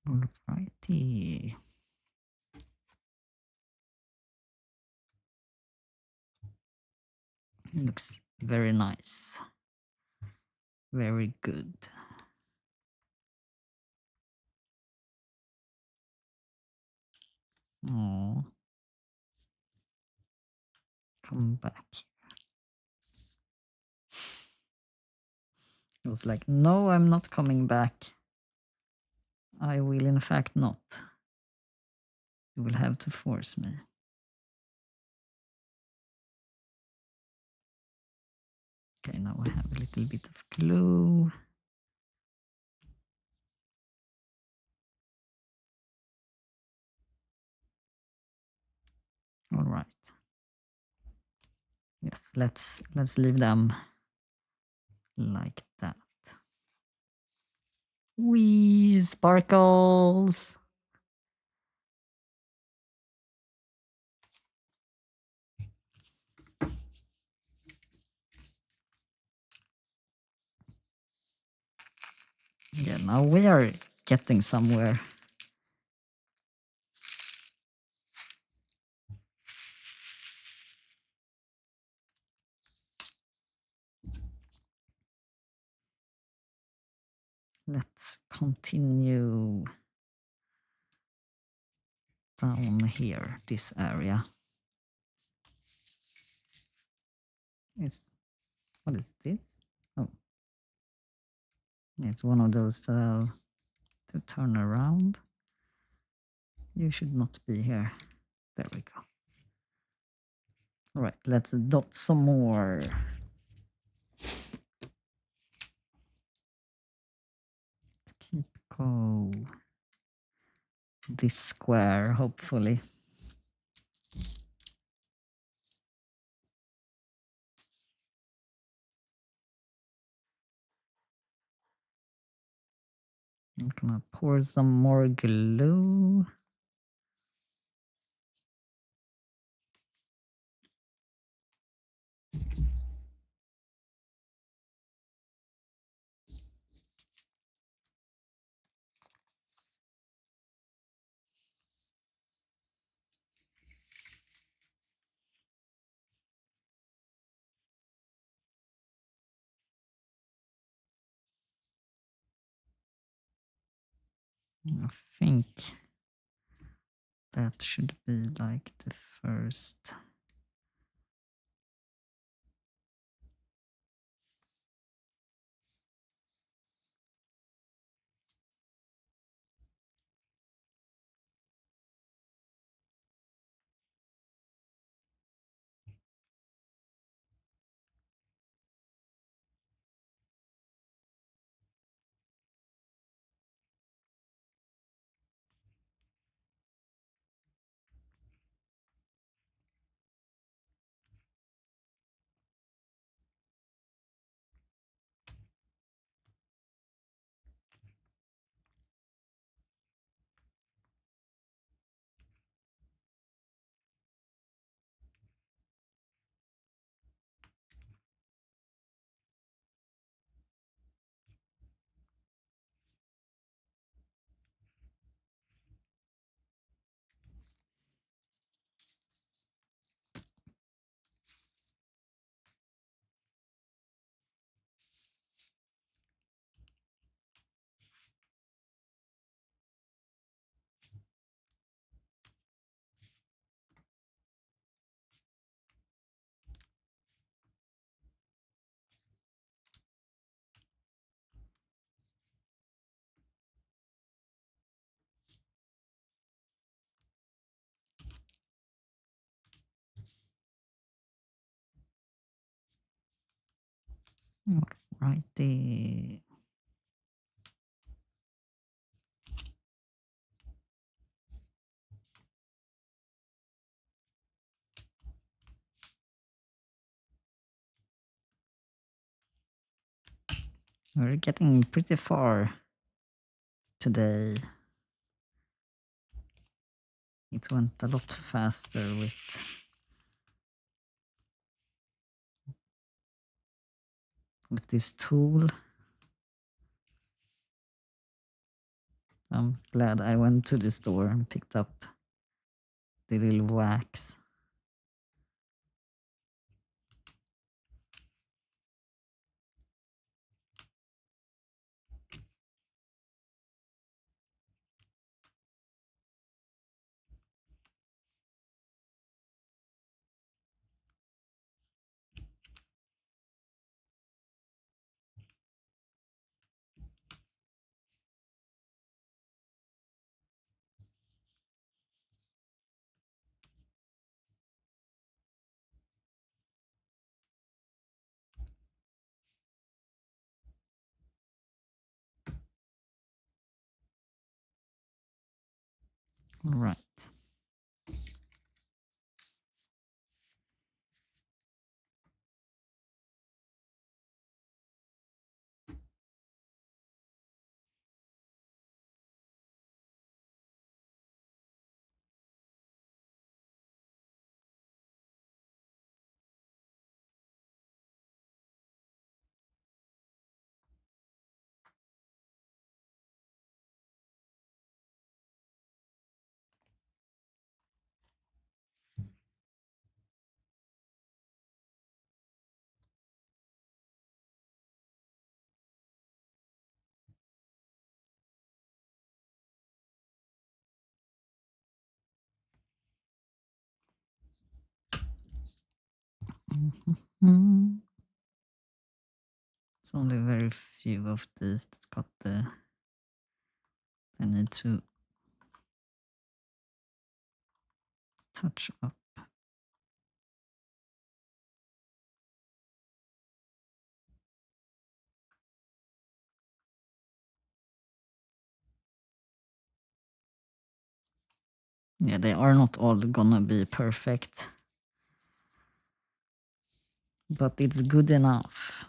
one. Alrighty. Looks very nice. Very good. Oh, come back. It was like, no, I'm not coming back. I will in fact not. You will have to force me. Okay, now I have a little bit of glue. All right. Yes, let's leave them like that. Wee sparkles. Yeah, now we are getting somewhere. Let's continue down here, this area. What is this? Oh, it's one of those to turn around. You should not be here. There we go. All right, let's dot some more. Let's keep go this square, hopefully. I'm gonna pour some more glue. I think that should be like the first. Alrighty. We're getting pretty far today. It went a lot faster with this tool. I'm glad I went to the store and picked up the little wax. All right. Mm. It's only very few of these that got the. I need to touch up. Yeah, they are not all gonna be perfect, but it's good enough.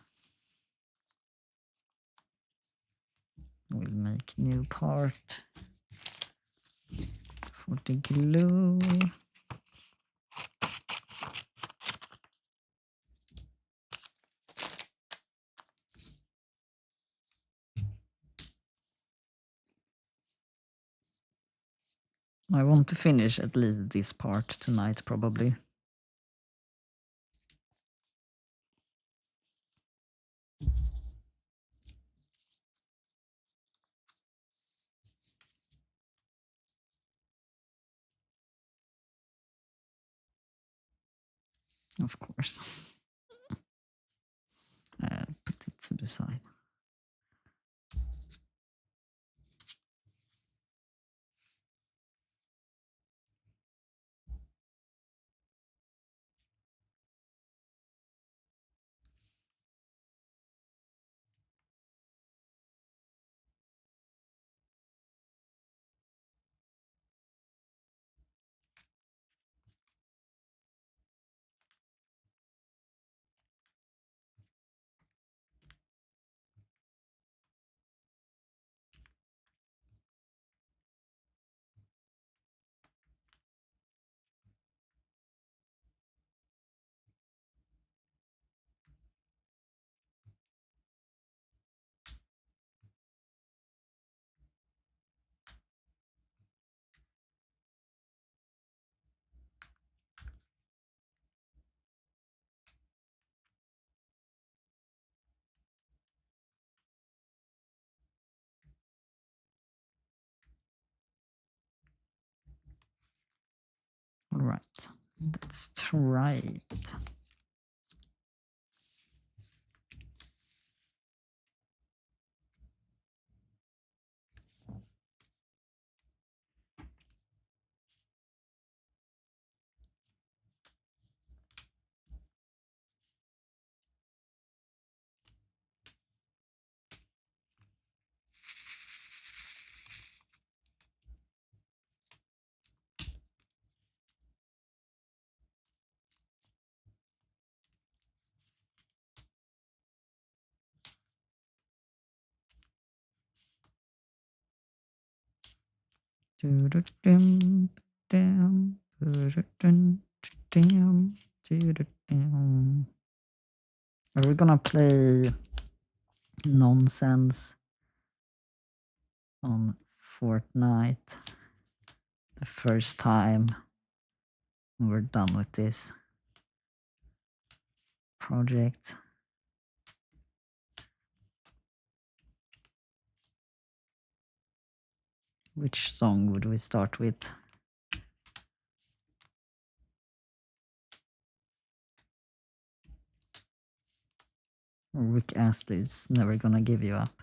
We'll make new part for the glue. I want to finish at least this part tonight, probably. Of course. Put it to the side. All right, let's try it. Are we gonna play nonsense on Fortnite the first time we're done with this project? Which song would we start with? Rick Astley's Never Gonna Give You Up.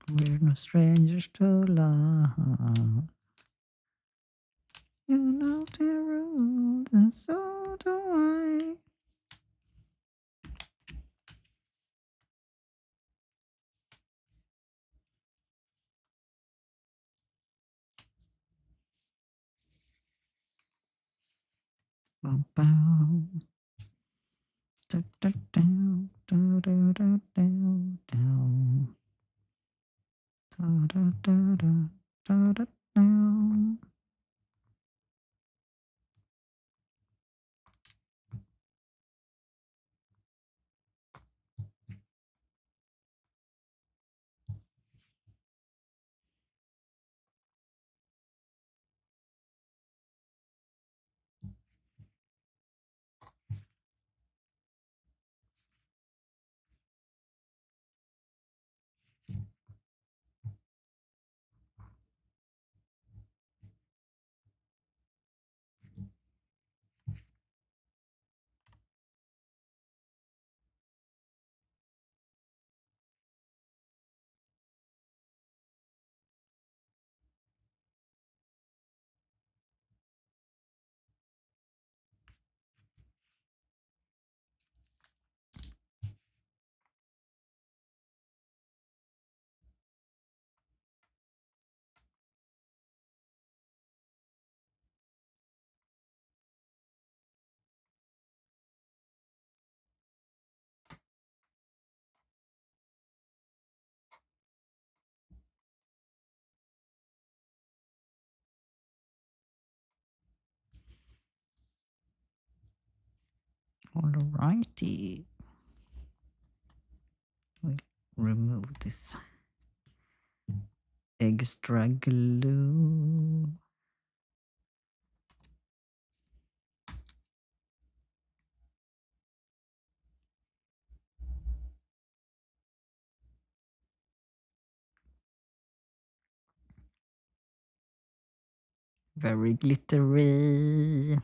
We're no strangers to love. You know the rules, and so do I. Bum, bum. Da, da, down, da, da, da, down, down. Da, da, da, da, da, da, down. Alrighty. We'll remove this extra glue. Very glittery.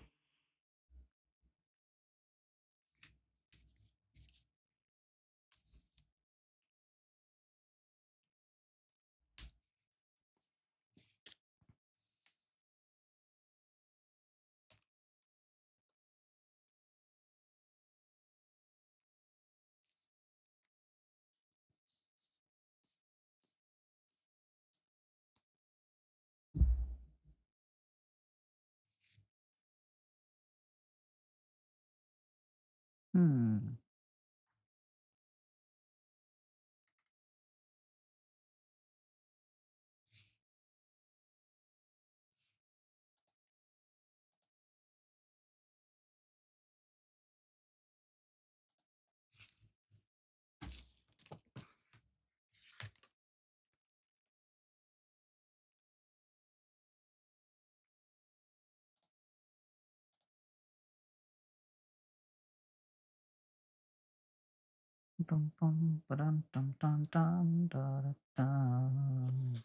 Hmm. Bum, bum, ba-dum, dum, dum, dum, da, da, dum.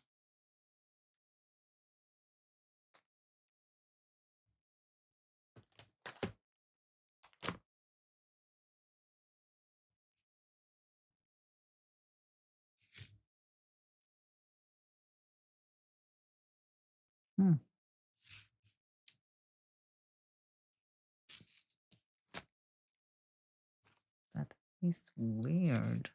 Hmm. That is weird.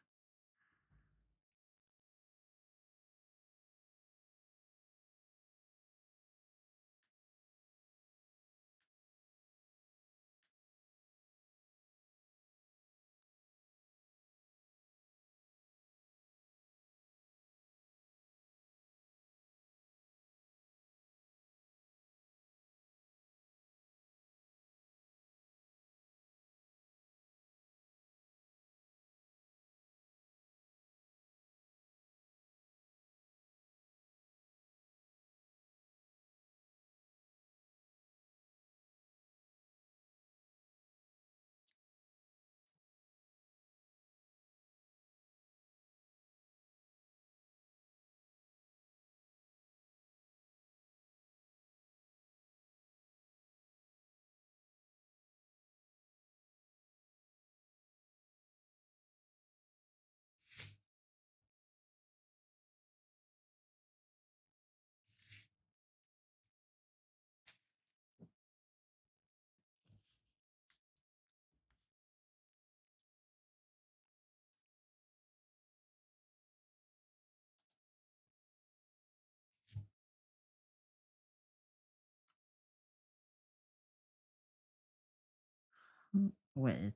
Wait.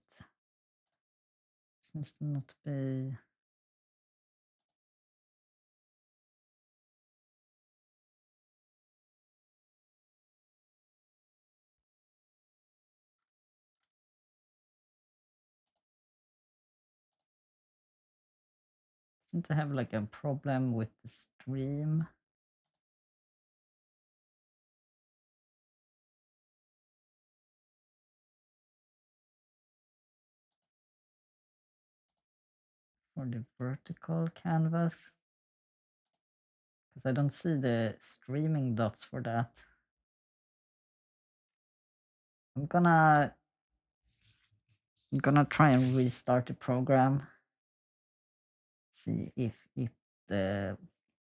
Seems to not be. Seem to have like a problem with the stream. For the vertical canvas. Because I don't see the streaming dots for that. I'm gonna try and restart the program. See if the